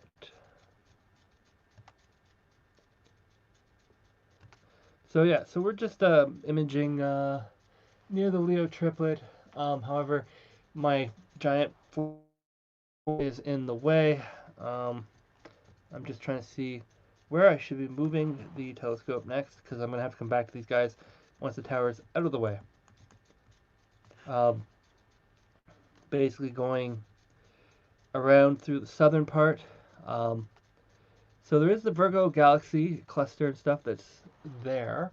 So yeah, so we're just imaging near the Leo triplet. However, my giant is in the way. I'm just trying to see where I should be moving the telescope next because I'm going to have to come back to these guys once the tower is out of the way. Um, Basically going around through the southern part. Um, so there is the Virgo Galaxy cluster and stuff that's there.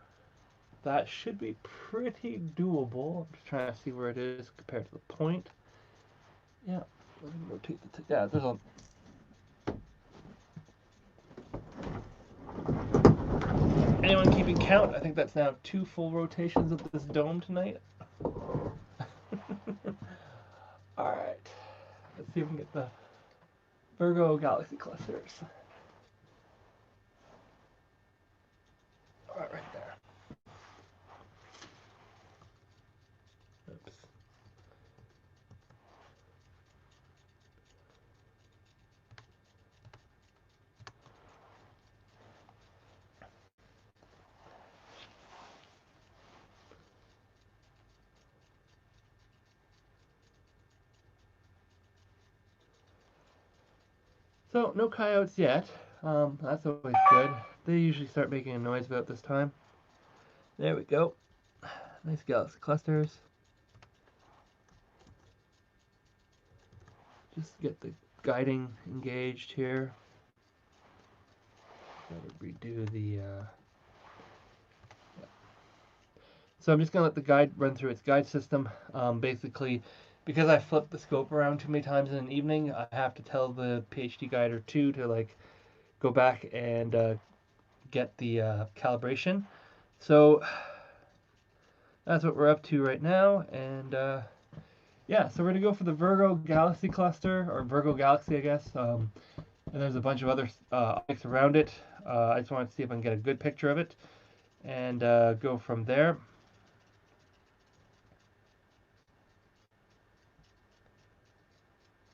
That should be pretty doable. I'm just trying to see where it is compared to the point. Yeah. Let me rotate the yeah, there's a anyone keeping count? I think that's now 2 full rotations of this dome tonight. Alright. Let's see if we can get the Virgo Galaxy clusters. Alright, right there. Oops. So, no coyotes yet. That's always good. They usually start making a noise about this time. There we go. Nice galaxy clusters. Just get the guiding engaged here. Gotta redo the. Yeah. So I'm just gonna let the guide run through its guide system. Basically, because I flipped the scope around too many times in an evening, I have to tell the PhD guide or two to like go back and get the calibration. So that's what we're up to right now, and yeah, so we're gonna go for the Virgo Galaxy cluster, or Virgo Galaxy, I guess. And there's a bunch of other objects around it. I just wanted to see if I can get a good picture of it, and go from there.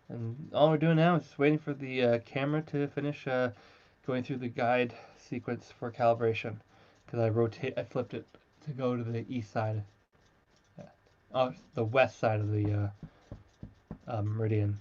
And all we're doing now is just waiting for the camera to finish going through the guide sequence for calibration, because I flipped it to go to the east side, oh, the west side of the meridian.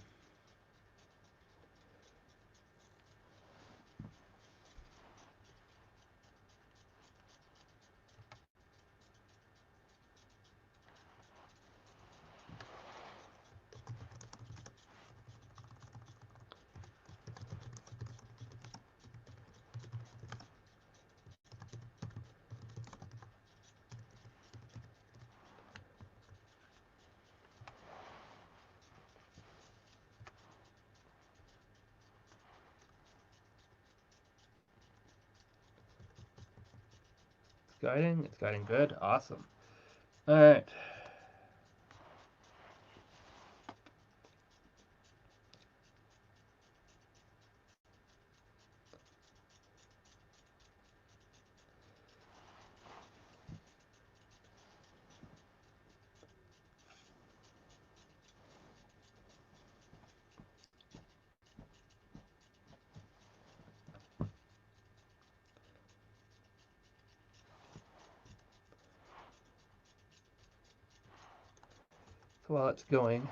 It's guiding good, awesome. All right. So while it's going,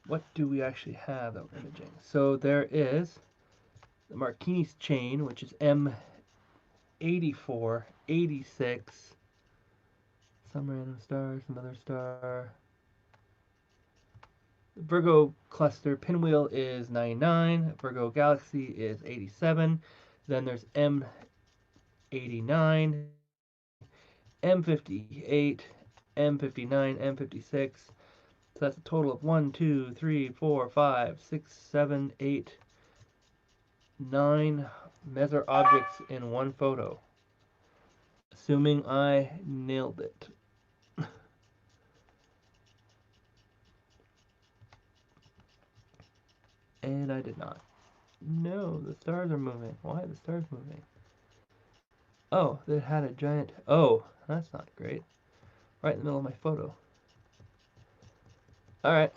what do we actually have that we're imaging? So there is the Marcini's chain, which is M84, 86, some random star, some other star. The Virgo cluster pinwheel is 99, Virgo Galaxy is 87. Then there's M89, M58, M59, M56. So that's a total of 1, 2, 3, 4, 5, 6, 7, 8, 9 Messier objects in one photo. Assuming I nailed it. And I did not. No, the stars are moving. Why are the stars moving? Oh, they had a giant. Oh, that's not great. Right in the middle of my photo. Alright.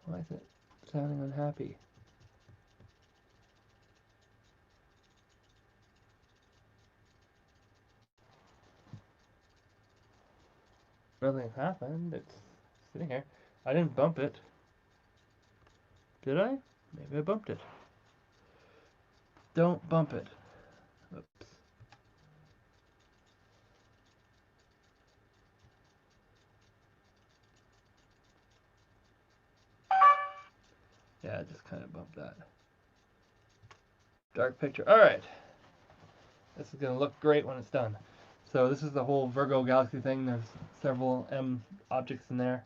Why is it sounding unhappy? Nothing happened. It's sitting here. I didn't bump it. Did I? Maybe I bumped it. Don't bump it. Oops. Yeah, I just kind of bumped that. Dark picture. Alright. This is going to look great when it's done. So this is the whole Virgo galaxy thing. There's several M objects in there.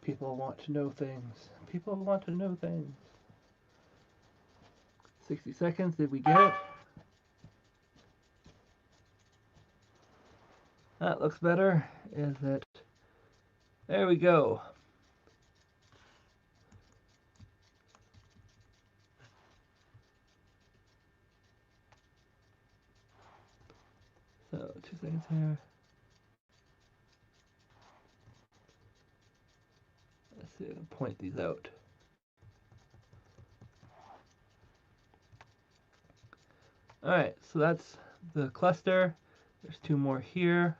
People want to know things. People want to know things. 60 seconds. Did we get it? That looks better. Is it? There we go. So 2 seconds here. Let's see if I can point these out. Alright, so that's the cluster. There's 2 more here.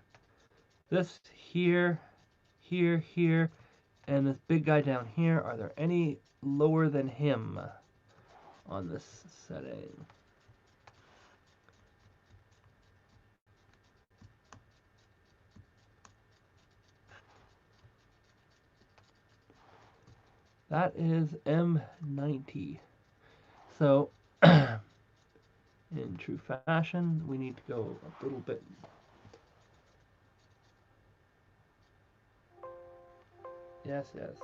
This here, here, and this big guy down here. Are there any lower than him on this setting? That is M90. So, in true fashion, we need to go a little bit. Yes, yes.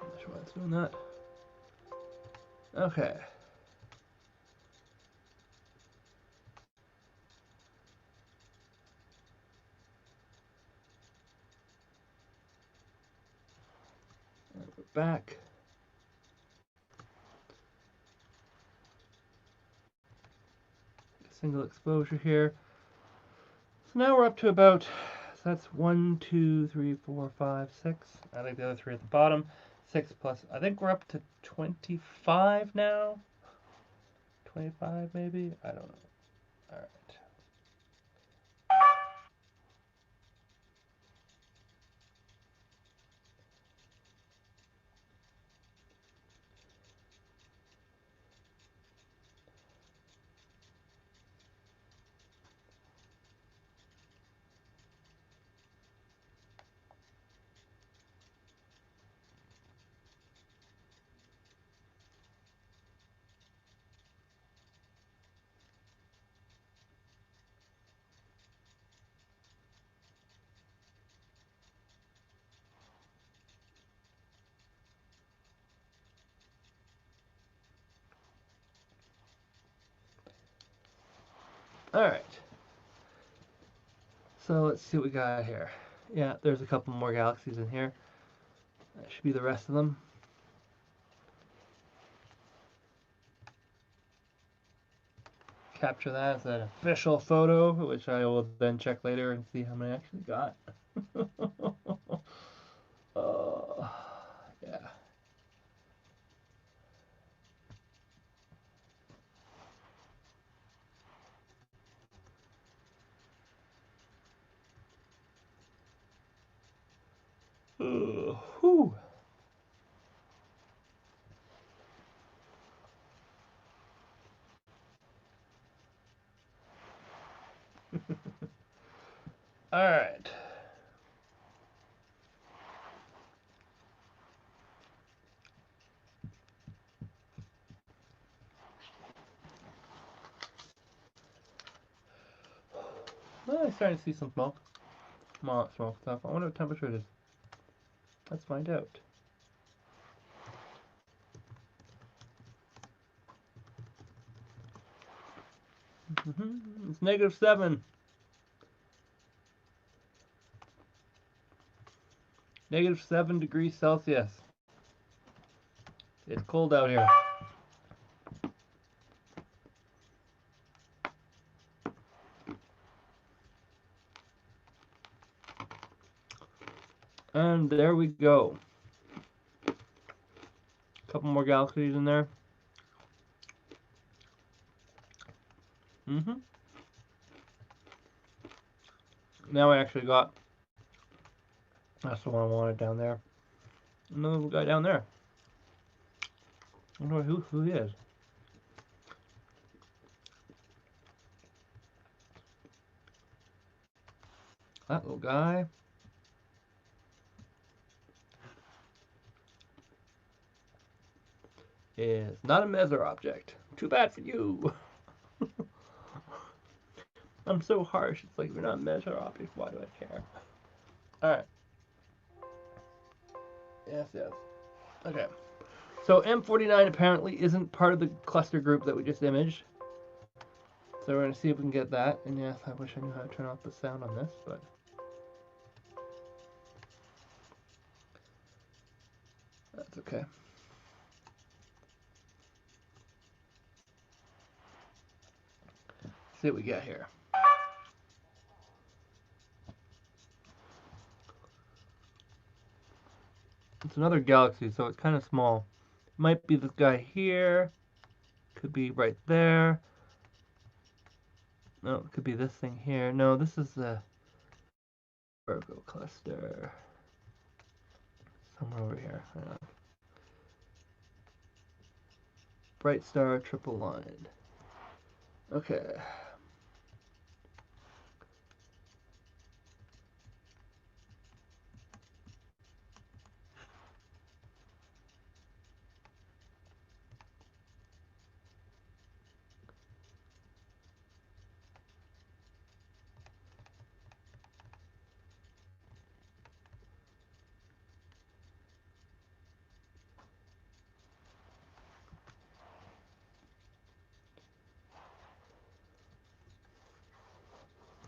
I'm not sure why it's doing that. Okay. And we're back. Single exposure here. So now we're up to about, so that's 1, 2, 3, 4, 5, 6. I think the other 3 at the bottom. 6 plus, I think we're up to 25 now. 25 maybe? I don't know. Alright. Alright. So let's see what we got here. Yeah, there's a couple more galaxies in here. That should be the rest of them. Capture that as an official photo, which I will then check later and see how many I actually got. Yeah. Whew. All right. Well, I'm starting to see some smoke. Smoke stuff. I wonder what temperature it is. Let's find out. It's -7. -7 degrees Celsius. It's cold out here. And there we go. A couple more galaxies in there. Now I actually got, that's the one I wanted down there. Another little guy down there. I wonder who he is. That little guy. Is not a Messier object. Too bad for you. I'm so harsh. It's like, if you're not a Messier object, why do I care? Alright. Yes. Okay. So M49 apparently isn't part of the cluster group that we just imaged. So we're going to see if we can get that. And yes, I wish I knew how to turn off the sound on this, but that's okay. Let's see what we got here. It's another galaxy, so it's kind of small. It might be this guy here. Could be right there. No, it could be this thing here. No, this is the Virgo cluster. Somewhere over here. Hang on. Bright star, triple lined. Okay.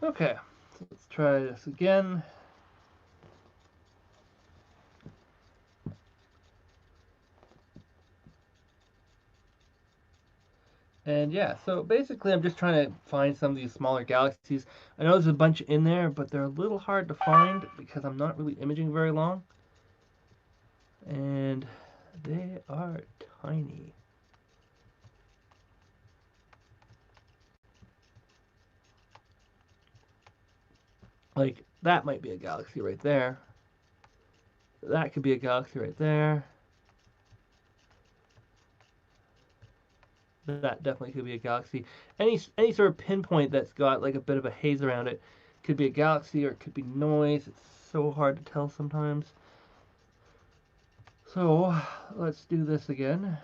Okay, so let's try this again. And yeah, so basically I'm just trying to find some of these smaller galaxies. I know there's a bunch in there, but they're a little hard to find because I'm not really imaging very long. And they are tiny. Like, that might be a galaxy right there. That could be a galaxy right there. That definitely could be a galaxy. Any sort of pinpoint that's got like a bit of a haze around it could be a galaxy or it could be noise. It's so hard to tell sometimes. So let's do this again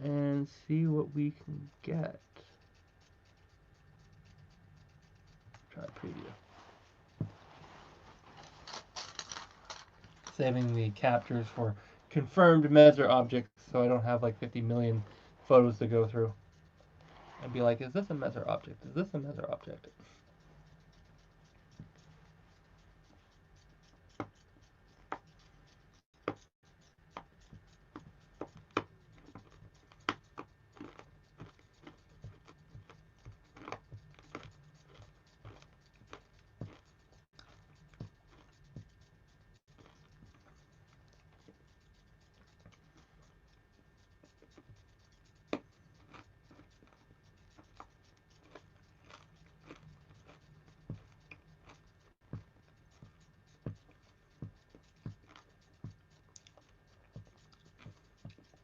and see what we can get. Try preview. Saving the captures for confirmed Messier objects so I don't have like 50 million photos to go through. And be like, is this a Messier object? Is this a Messier object?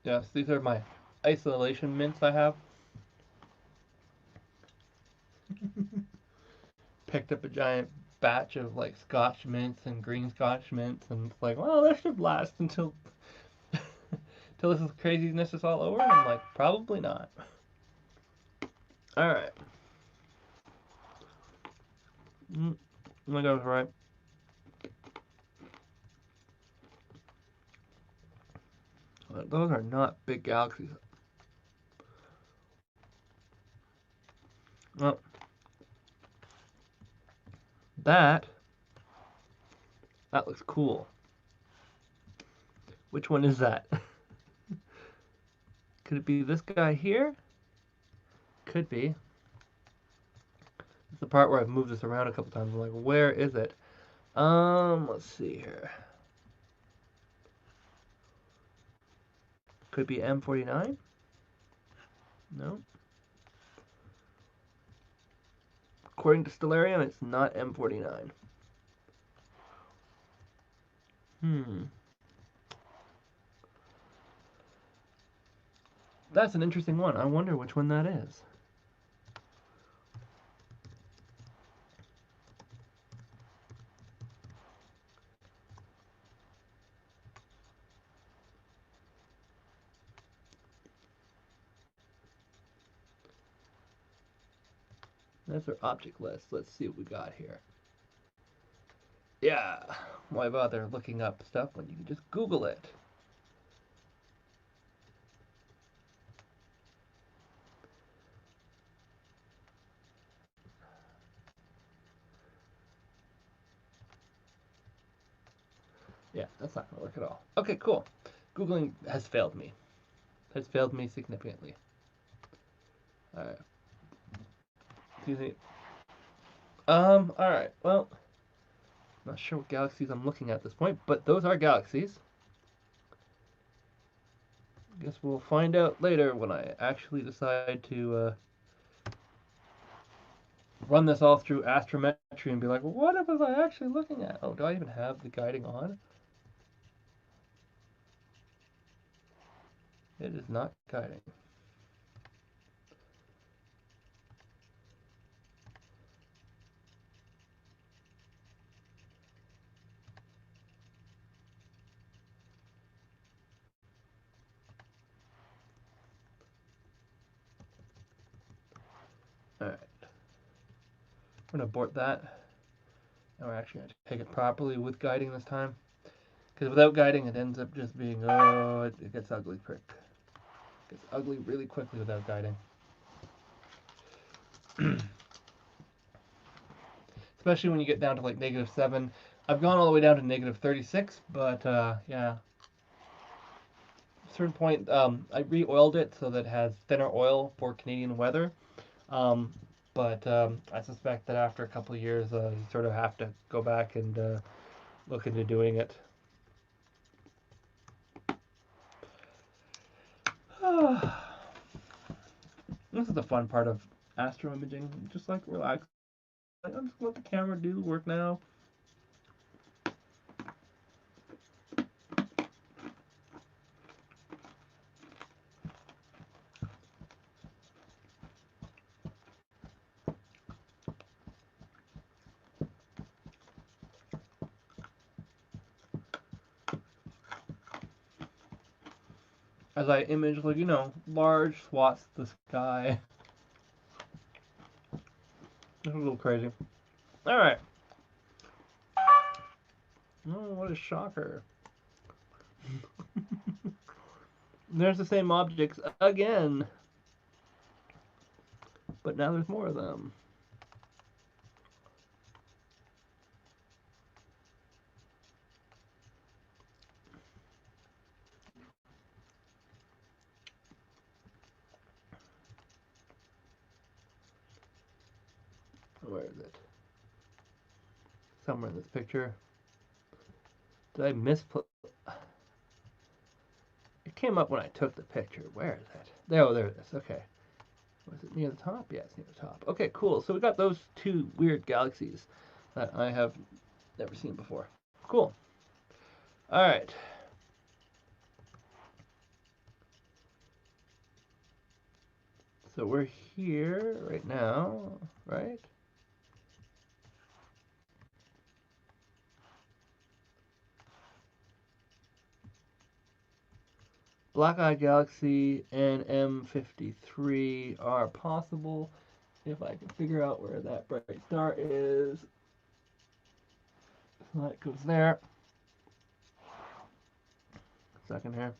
Yes, these are my isolation mints I have. Picked up a giant batch of like Scotch mints and green Scotch mints, and it's like, well, this should last until until this craziness is all over. And I'm like, probably not. All right. I think I was right. Those are not big galaxies. Well, that looks cool. Which one is that? Could it be this guy here? Could be. It's the part where I've moved this around a couple times. I'm like, where is it? Let's see here. Could be M49? No. According to Stellarium, it's not M49. That's an interesting one. I wonder which one that is. That's our object list. Let's see what we got here. Yeah, why bother looking up stuff when you can just Google it? Yeah, that's not going to work at all. Okay, cool. Googling has failed me. Has failed me significantly. Alright. Excuse me. Alright, well, not sure what galaxies I'm looking at this point, but those are galaxies. Guess we'll find out later when I actually decide to run this all through astrometry and be like, what was I actually looking at? Oh, do I even have the guiding on? It is not guiding. Alright. We're going to abort that. And we're actually going to take it properly with guiding this time. Because without guiding, it ends up just being, oh, it gets ugly quick. It gets ugly really quickly without guiding. Especially when you get down to like -7. I've gone all the way down to -36, but yeah. At a certain point, I re-oiled it so that it has thinner oil for Canadian weather. But I suspect that after a couple of years, you sort of have to go back and look into doing it. This is the fun part of astro imaging. Just like relax. I'm just let the camera do the work now. As I image, like, large swaths of the sky. It's a little crazy. Alright. Oh, what a shocker. There's the same objects again. But now there's more of them. Where is it? Somewhere in this picture. Did I misplay? It came up when I took the picture. Where is it? There it is. Okay. Was it near the top? Yeah, it's near the top. Okay, cool. So we got those two weird galaxies that I have never seen before. Cool. All right. So we're here right now, right? Black-Eye Galaxy and M53 are possible if I can figure out where that bright star is. So that goes there. Second here.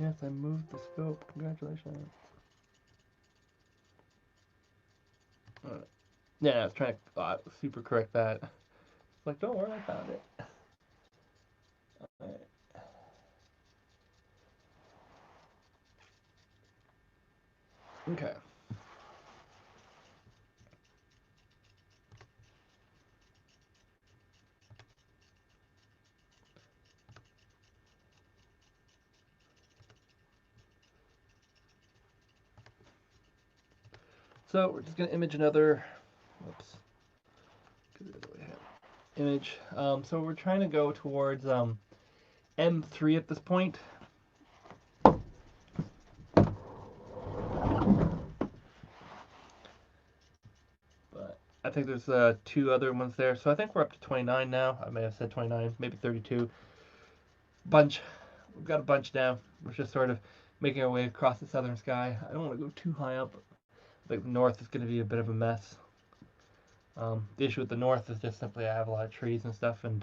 Yes, I moved the scope. Congratulations. Yeah, I was trying to super correct that. It's like, don't worry, I found it. Alright. Okay. So we're just gonna image another. Whoops. Image. So we're trying to go towards M3 at this point. But I think there's two other ones there. So I think we're up to 29 now. I may have said 29, maybe 32. Bunch. We've got a bunch now. We're just sort of making our way across the southern sky. I don't want to go too high up. I think the north is going to be a bit of a mess. The issue with the north is just simply I have a lot of trees and stuff, and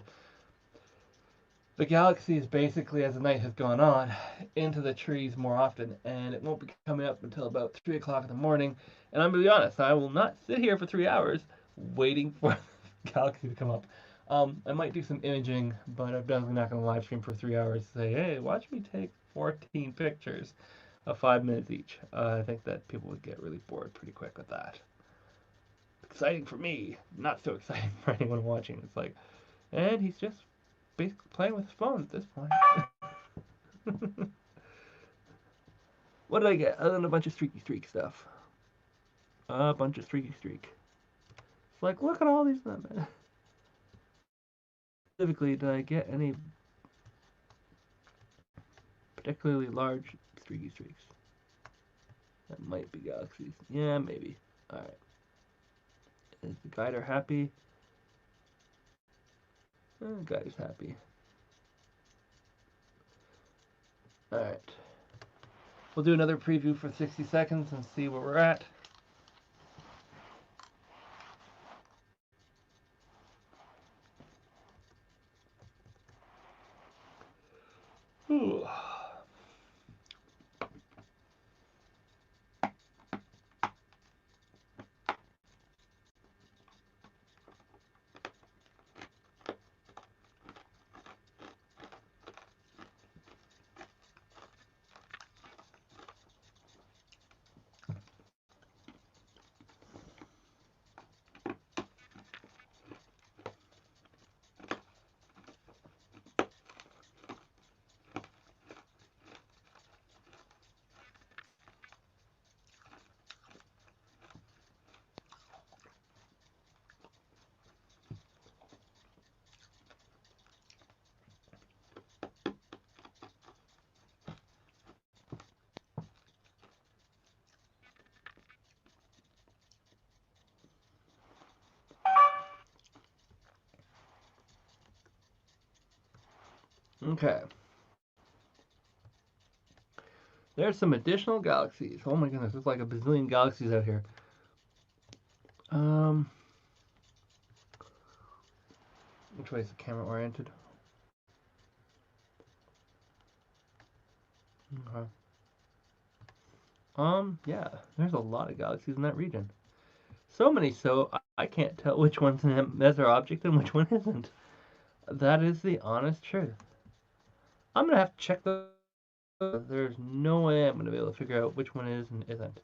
the galaxy is basically, as the night has gone on, into the trees more often, and it won't be coming up until about 3 o'clock in the morning. And I'm going to be honest, I will not sit here for 3 hours waiting for the galaxy to come up. I might do some imaging, but I'm definitely not going to live stream for 3 hours and say, hey, watch me take 14 pictures of 5 minutes each. I think that people would get really bored pretty quick with that. Exciting for me, not so exciting for anyone watching. It's like, and he's just basically playing with his phone at this point. What did I get? Other than a bunch of streaky streak stuff. A bunch of streaky streak. It's like, look at all these. Specifically, did I get any particularly large streaky streaks? That might be galaxies. Yeah, maybe. Alright. Is the guider happy? The guider's happy. Alright. We'll do another preview for 60 seconds and see where we're at. Ooh. Okay. There's some additional galaxies. Oh my goodness, there's like a bazillion galaxies out here. Which way is the camera oriented? Okay. Yeah, there's a lot of galaxies in that region. So many so I can't tell which one's an Messier object and which one isn't. That is the honest truth. I'm gonna have to check the. There's no way I'm gonna be able to figure out which one is and isn't.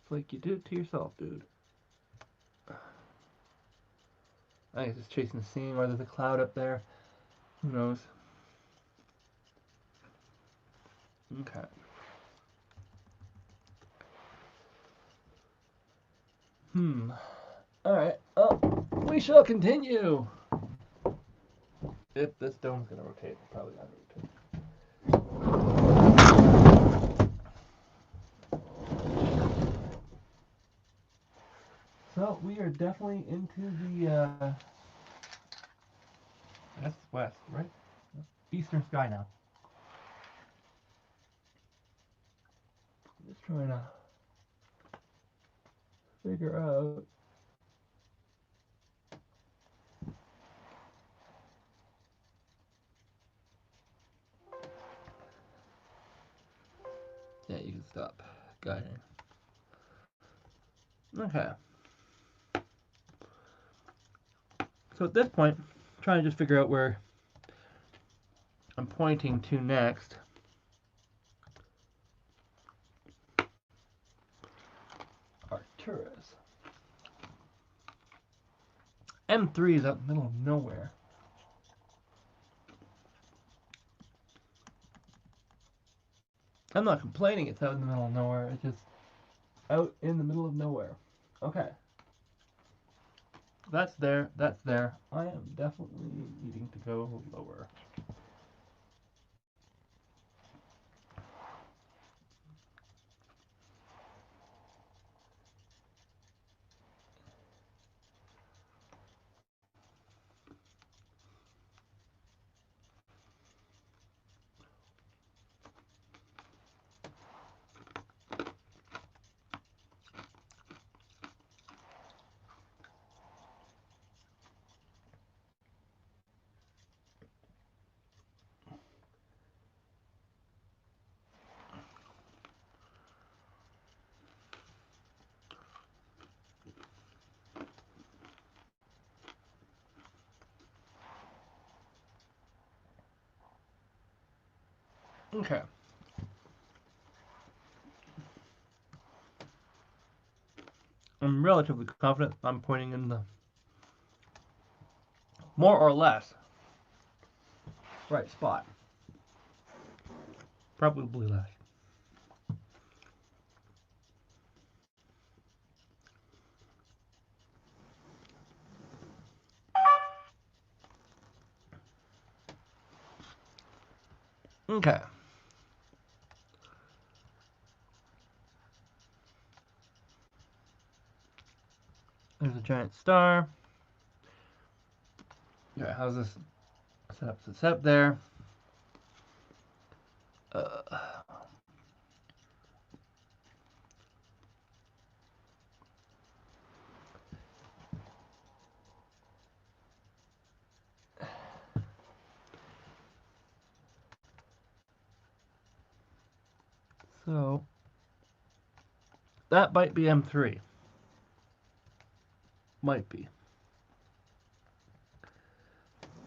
It's like you do it to yourself, dude. I guess it's chasing the scene, or there's a cloud up there. Who knows? Okay. Alright. Oh, we shall continue. If this dome's gonna rotate, it's probably not rotate. So we are definitely into the that's west, right? Eastern sky now. Just trying to figure out. Yeah, you can stop guiding. Okay. So at this point, I'm trying to just figure out where I'm pointing to next. Arcturus. M3 is out in the middle of nowhere. I'm not complaining it's out in the middle of nowhere. It's just out in the middle of nowhere. Okay. That's there. That's there. I am definitely needing to go lower. Okay. I'm relatively confident I'm pointing in the more or less right spot. Probably less. Okay. There's a giant star. Okay, how's this set up? So set up there. Uh, so that might be M3. Might be.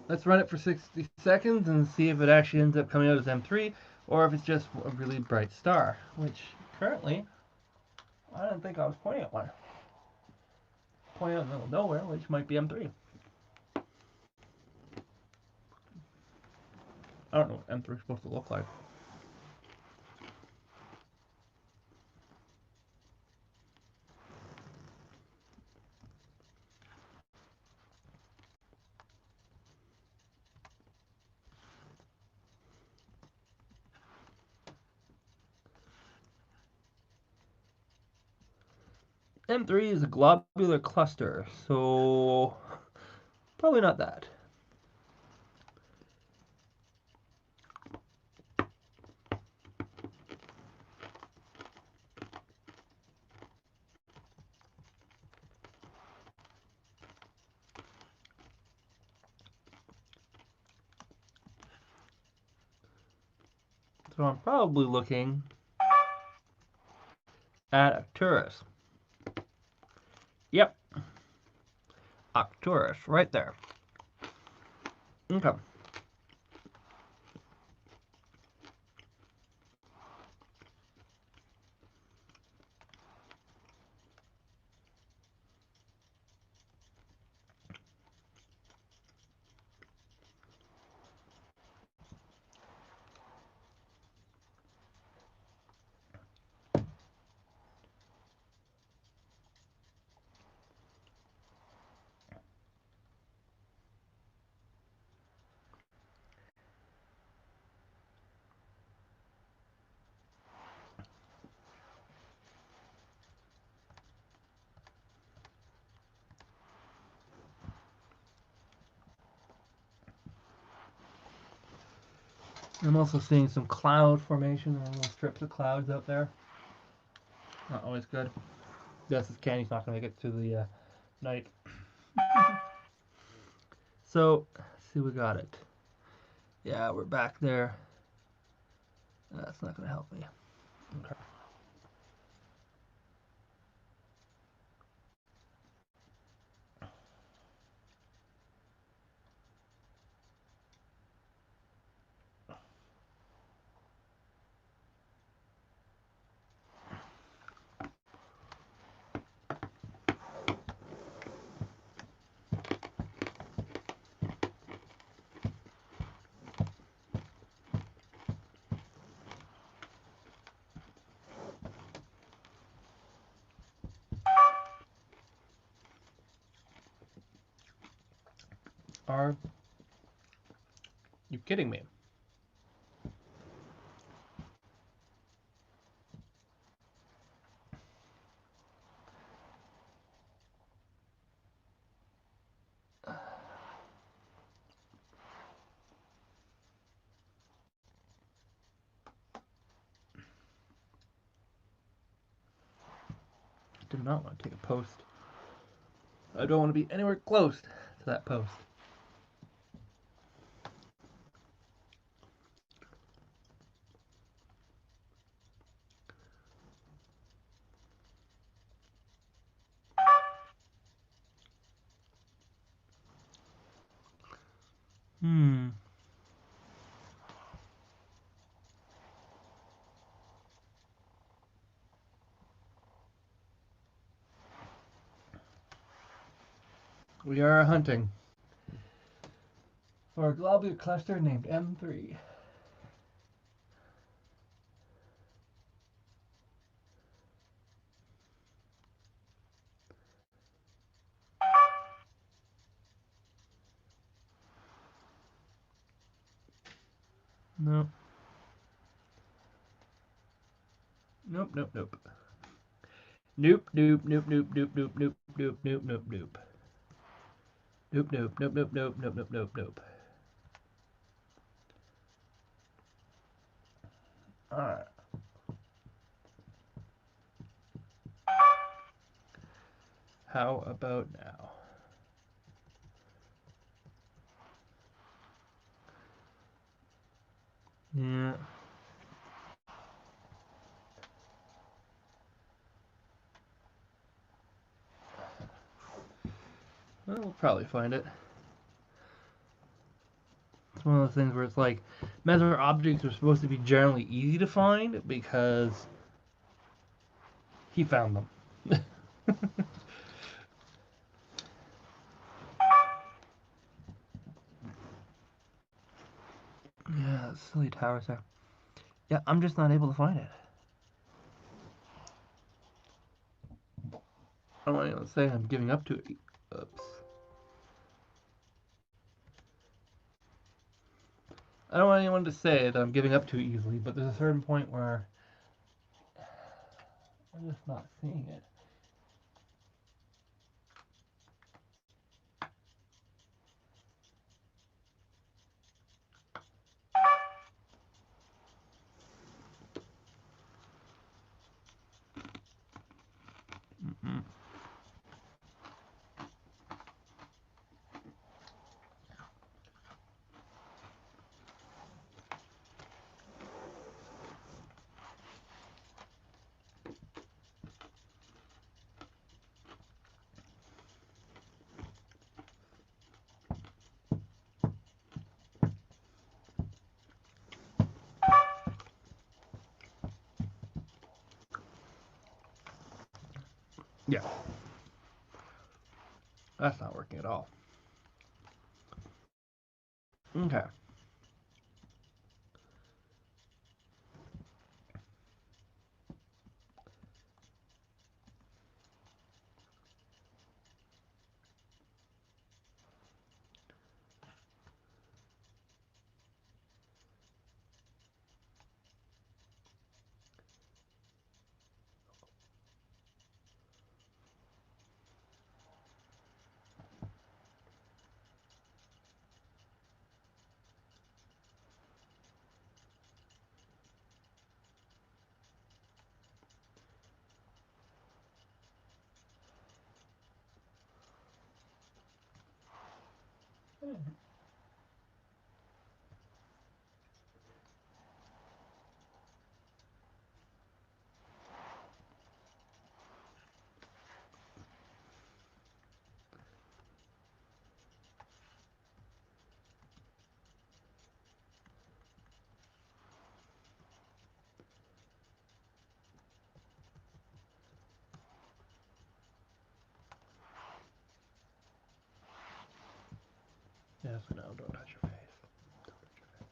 Let's run it for 60 seconds and see if it actually ends up coming out as M3 or if it's just a really bright star, which currently I don't think I was pointing at one. Pointing out in the middle of nowhere, which might be M3. I don't know what M3 is supposed to look like. M3 is a globular cluster, so probably not that. So I'm probably looking at Arcturus. Yep. Arcturus, right there. Okay. I'm also seeing some cloud formation, little strips of clouds out there. Not always good. Yes, this candy's not going to make it through the night. So, let's see, we got it. Yeah, we're back there. That's not going to help me. Okay. Are you kidding me? Did not want to take a post. I don't want to be anywhere close to that post. Hmm. We are hunting for a globular cluster named M3. Nope. Nope, nope, nope. Nope, nope, nope, nope, nope, nope, nope, nope, nope, nope, nope. Nope, nope, nope, nope, nope, nope, nope, nope, nope. Alright. How about now? Yeah. Well, we'll probably find it. It's one of those things where it's like, Mesmer objects are supposed to be generally easy to find because he found them. Yeah, silly towers there. Yeah, I'm just not able to find it. I don't want anyone to say I'm giving up to it. Oops. I don't want anyone to say that I'm giving up too easily, but there's a certain point where I'm just not seeing it. Mm-mm. Yeah, that's not working at all. Okay. Yes, no, don't touch your face. Don't touch your face.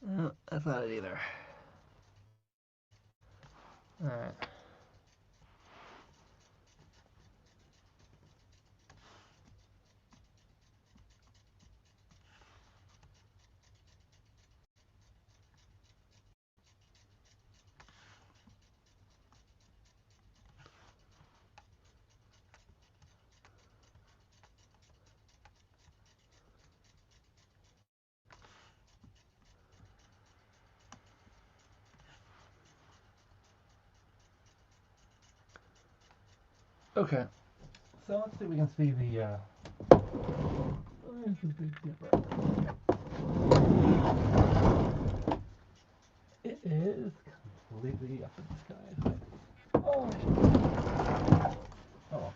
No, that's not it either. Alright. Okay. So let's see if we can see the where's the Big Dipper? It is completely up in the sky. Oh, oh.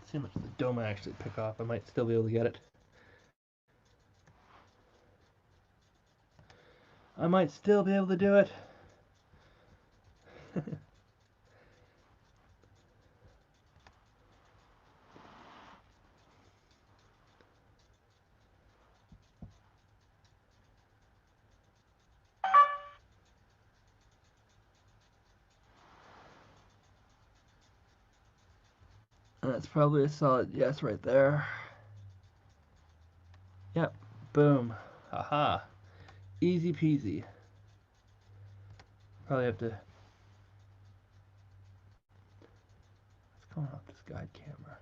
See how much of the dome I actually pick off. I might still be able to get it. I might still be able to do it. That's probably a solid yes right there. Yep. Boom. Haha. Easy peasy. Probably have to. What's going on with this guide camera?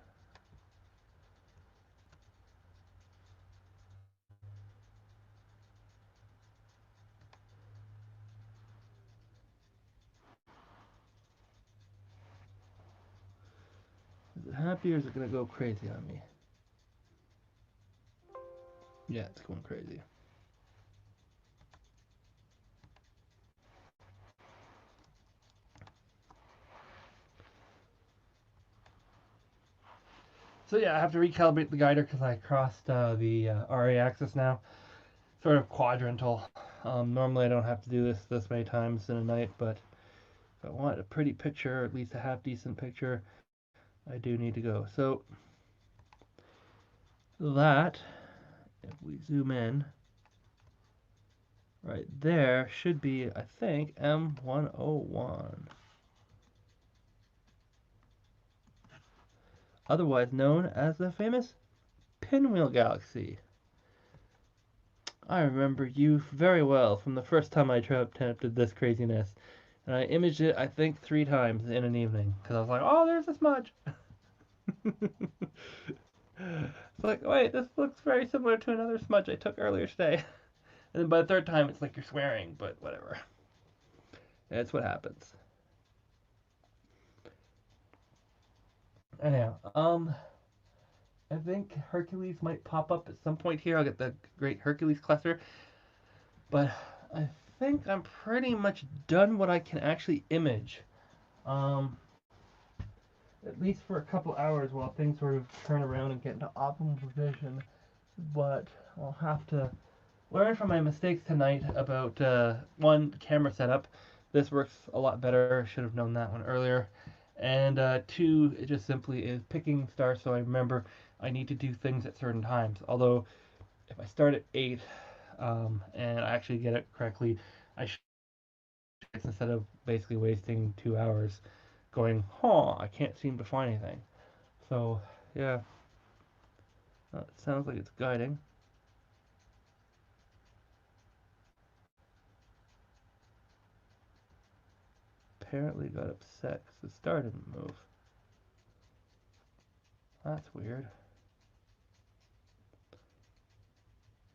Is it happy or is it going to go crazy on me? Yeah, it's going crazy. So yeah, I have to recalibrate the guider because I crossed the RA axis now. Sort of quadrantal. Normally I don't have to do this many times in a night, but if I want a pretty picture, or at least a half decent picture, I do need to go. So that, if we zoom in, right there should be, I think, M101. Otherwise known as the famous Pinwheel Galaxy. I remember you very well from the first time I attempted this craziness. And I imaged it, I think, 3 times in an evening. Because I was like, oh, there's a smudge. It's like, wait, this looks very similar to another smudge I took earlier today. And then by the third time, it's like you're swearing, but whatever. That's what happens. Anyhow, I think Hercules might pop up at some point here. I'll get the great Hercules Cluster. But I think I'm pretty much done what I can actually image. Um, at least for a couple hours while things sort of turn around and get into optimal position. But I'll have to learn from my mistakes tonight about one, camera setup. This works a lot better. Should have known that one earlier. And two, it just simply is picking stars so I remember I need to do things at certain times. Although if I start at 8 and I actually get it correctly, I should, instead of basically wasting 2 hours going, I can't seem to find anything. So, yeah, it sounds like it's guiding. Apparently got upset because the star didn't move. That's weird.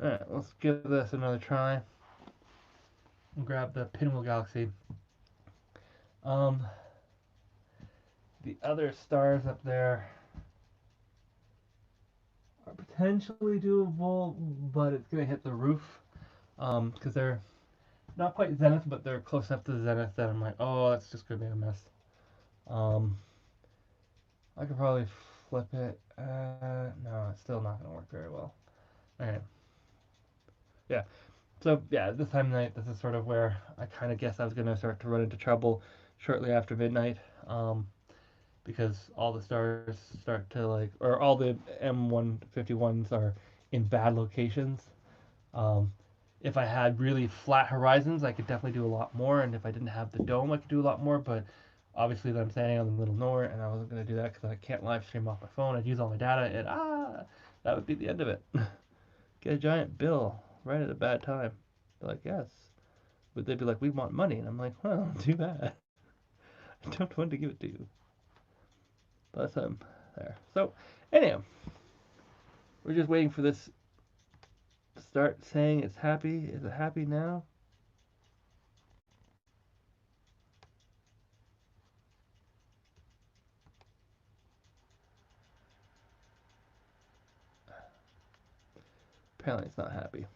Alright, let's give this another try. And grab the Pinwheel Galaxy. The other stars up there are potentially doable, but it's going to hit the roof. Because they're not quite zenith, but they're close enough to the zenith that I'm like, oh, that's just going to be a mess. I could probably flip it. No, it's still not going to work very well. Okay. Yeah. So, yeah, this time of night, this is sort of where I kind of guess I was going to start to run into trouble shortly after midnight. Because all the stars start to or all the M151s are in bad locations. If I had really flat horizons, I could definitely do a lot more, and if I didn't have the dome, I could do a lot more, but obviously I'm standing on the middle of nowhere, and I wasn't going to do that because I can't live stream off my phone. I'd use all my data, and that would be the end of it. Get a giant bill right at a bad time. They're like, yes. But they'd be like, we want money, and I'm like, well, too bad. I don't want to give it to you. But there. So, anyhow, we're just waiting for this to start saying it's happy. Is it happy now? Apparently it's not happy.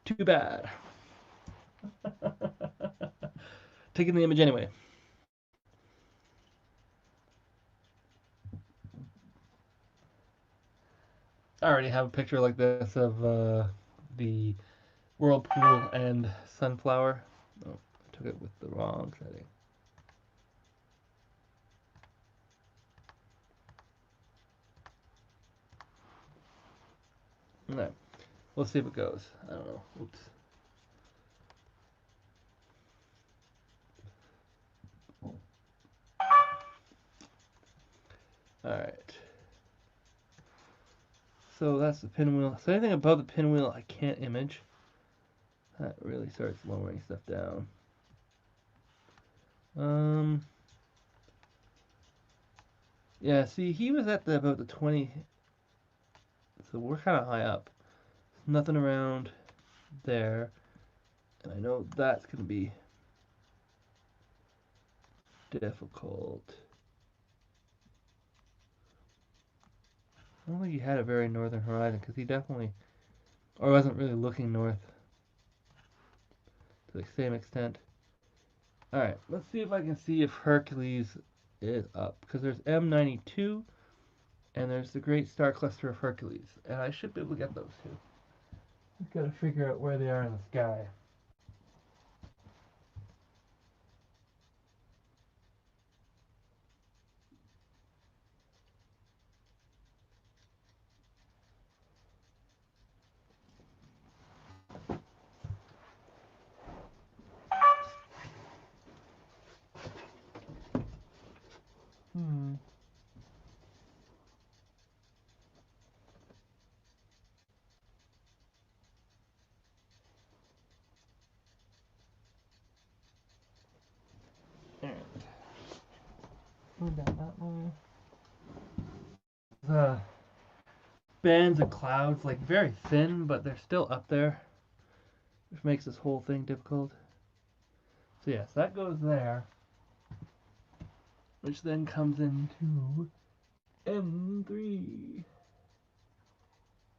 Too bad. Taking the image anyway. I already have a picture like this of the whirlpool and sunflower. Oh, I took it with the wrong setting. Alright, we'll see if it goes. I don't know. Oops. Alright. So that's the pinwheel. So anything above the pinwheel I can't image. That really starts lowering stuff down. Yeah, see, he was at about the 20, so we're kind of high up. There's nothing around there, and I know that's going to be difficult. I don't think he had a very northern horizon, because he definitely, or wasn't really looking north to the same extent. Alright, let's see if I can see if Hercules is up, because there's M92, and there's the Great Star Cluster of Hercules, and I should be able to get those two. Just gotta figure out where they are in the sky. Hmm. Alright. Going down that way. The bands of clouds, like very thin, but they're still up there, which makes this whole thing difficult. So yes, that goes there, which then comes into M3.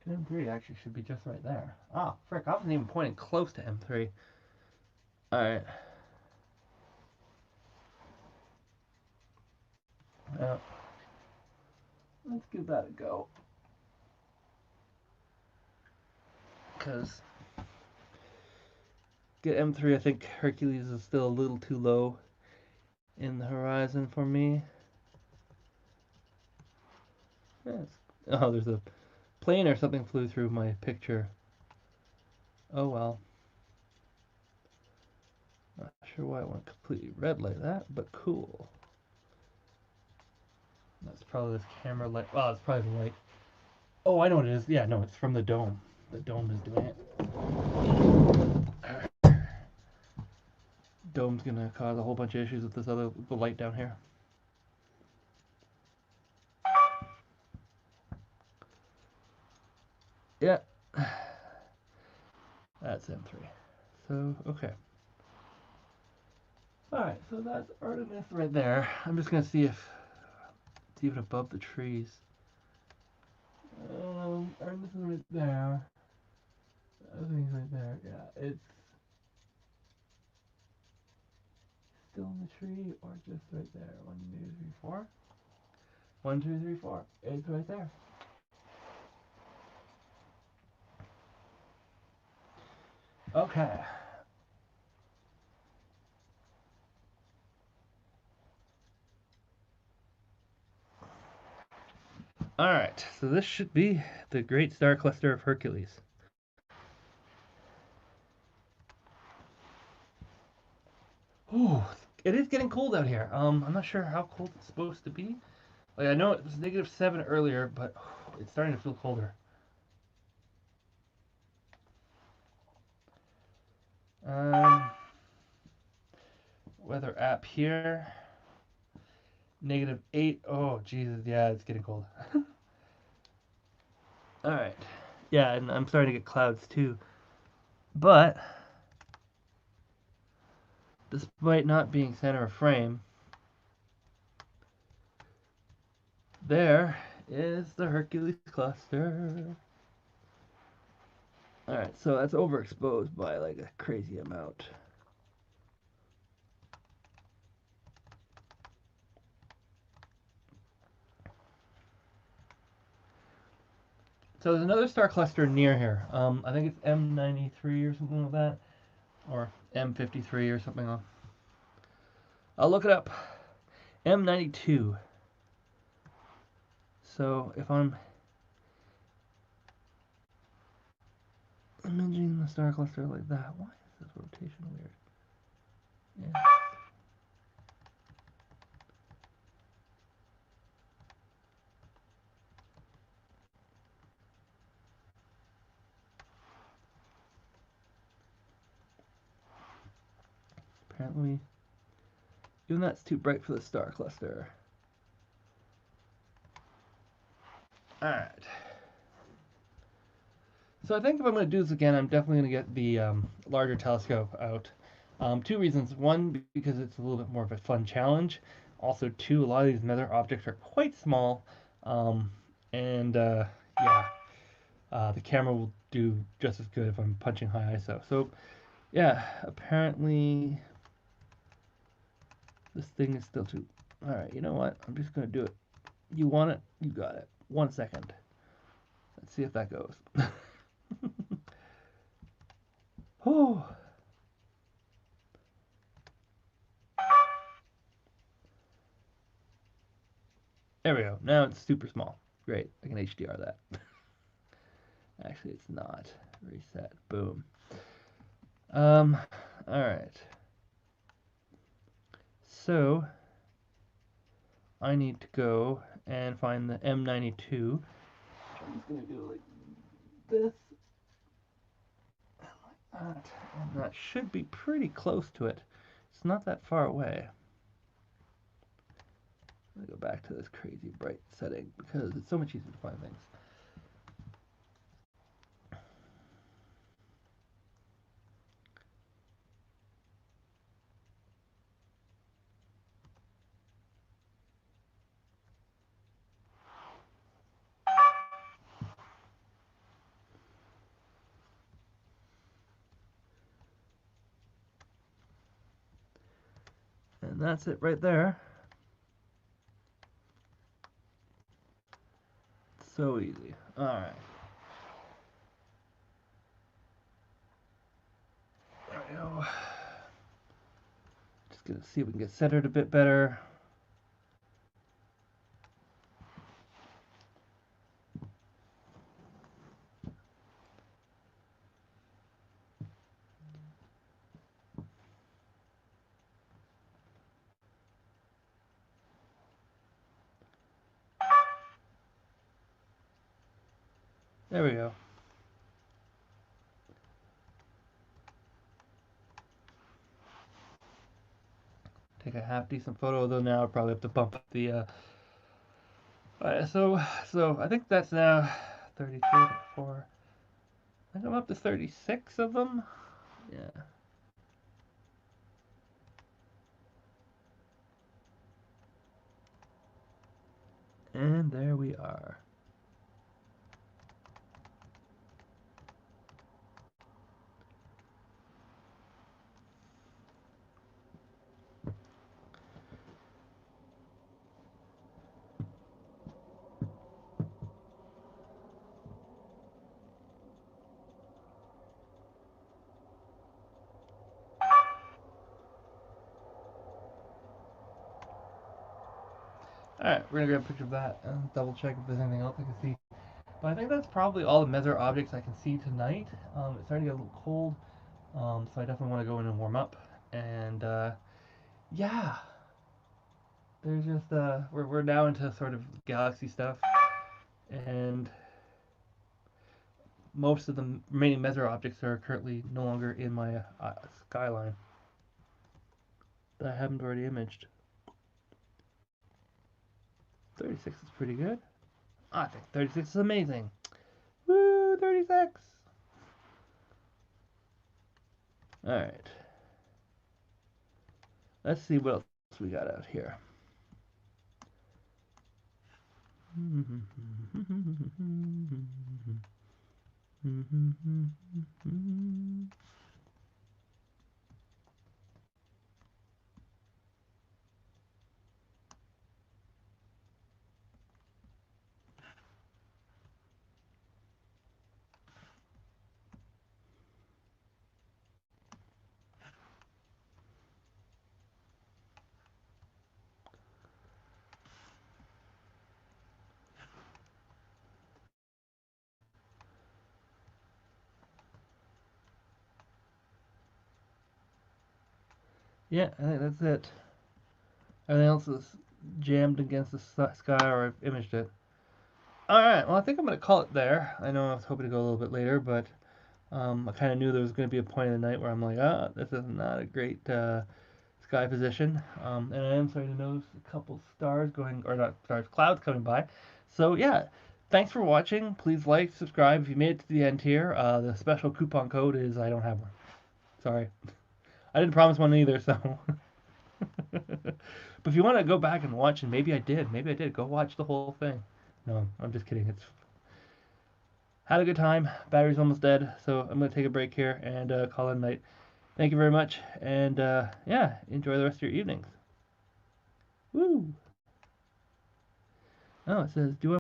M3 actually should be just right there. Oh, frick, I wasn't even pointing close to M3. Alright. Let's give that a go. Because get M3, I think Hercules is still a little too low in the horizon for me. Yes. Oh, there's a plane or something flew through my picture. Oh well. Not sure why it went completely red like that, but cool. That's probably this camera light. Well, it's probably the light. Oh, I know what it is. Yeah, no, it's from the dome. The dome is doing it. Dome's gonna cause a whole bunch of issues with the light down here. Yeah. That's M3. So, okay. Alright, so that's Artemis right there. I'm just gonna see if it's even above the trees. Artemis is right there. Everything's right there. Yeah, it's still in the tree or just right there. 1, 2, 3, 4. 1, 2, 3, 4. It's right there. Okay. Alright, so this should be the Great Star Cluster of Hercules. Oh, it is getting cold out here. I'm not sure how cold it's supposed to be. Like, I know it was -7 earlier, but it's starting to feel colder. Weather app here. -8. Oh, Jesus, yeah, it's getting cold. Alright. Yeah, and I'm starting to get clouds too. But, despite not being center of frame, there is the Hercules Cluster. Alright, so that's overexposed by like a crazy amount. So there's another star cluster near here. I think it's M93 or something like that, or M53 or something. I'll look it up. M92. So if I'm imaging the star cluster like that, why is this rotation weird? Yeah. Apparently, even that's too bright for the star cluster. Alright. So I think if I'm going to do this again, I'm definitely going to get the larger telescope out. Two reasons. One, because it's a little bit more of a fun challenge. Also, two, a lot of these nether objects are quite small. And yeah, the camera will do just as good if I'm punching high ISO. So yeah, apparently this thing is still too... Alright, you know what? I'm just going to do it. You want it? You got it. 1 second. Let's see if that goes. Oh. There we go. Now it's super small. Great. I can HDR that. Actually, it's not. Reset. Boom. All right. So I need to go and find the M92. I'm just gonna do like this and like that, and that should be pretty close to it. It's not that far away. I'm gonna go back to this crazy bright setting because it's so much easier to find things. And that's it right there. So easy. Alright. There we go. Just gonna see if we can get centered a bit better. There we go. Take a half decent photo, although now I'll probably have to bump up the so I think that's now 32, 34. I think I'm up to 36 of them. Yeah. And there we are. Alright, we're gonna grab a picture of that and double check if there's anything else I can see. But I think that's probably all the Messier objects I can see tonight. It's starting to get a little cold, so I definitely want to go in and warm up. And yeah, there's just we're now into sort of galaxy stuff, and most of the remaining Messier objects are currently no longer in my skyline that I haven't already imaged. 36 is pretty good. I think 36 is amazing. Woo, 36! Alright. Let's see what else we got out here. Yeah, I think that's it. Everything else is jammed against the sky, or I've imaged it. Alright, well, I think I'm going to call it there. I know I was hoping to go a little bit later, but I kind of knew there was going to be a point in the night where I'm like, this is not a great sky position. And I am starting to notice a couple stars going, or not stars, clouds coming by. So, yeah, thanks for watching. Please like, subscribe if you made it to the end here. The special coupon code is I don't have one. Sorry. I didn't promise one either, so. But if you want to go back and watch, and maybe I did, go watch the whole thing. No, I'm just kidding. It's had a good time. Battery's almost dead, so I'm gonna take a break here and call it a night. Thank you very much, and yeah, enjoy the rest of your evenings. Woo! Oh, it says, do I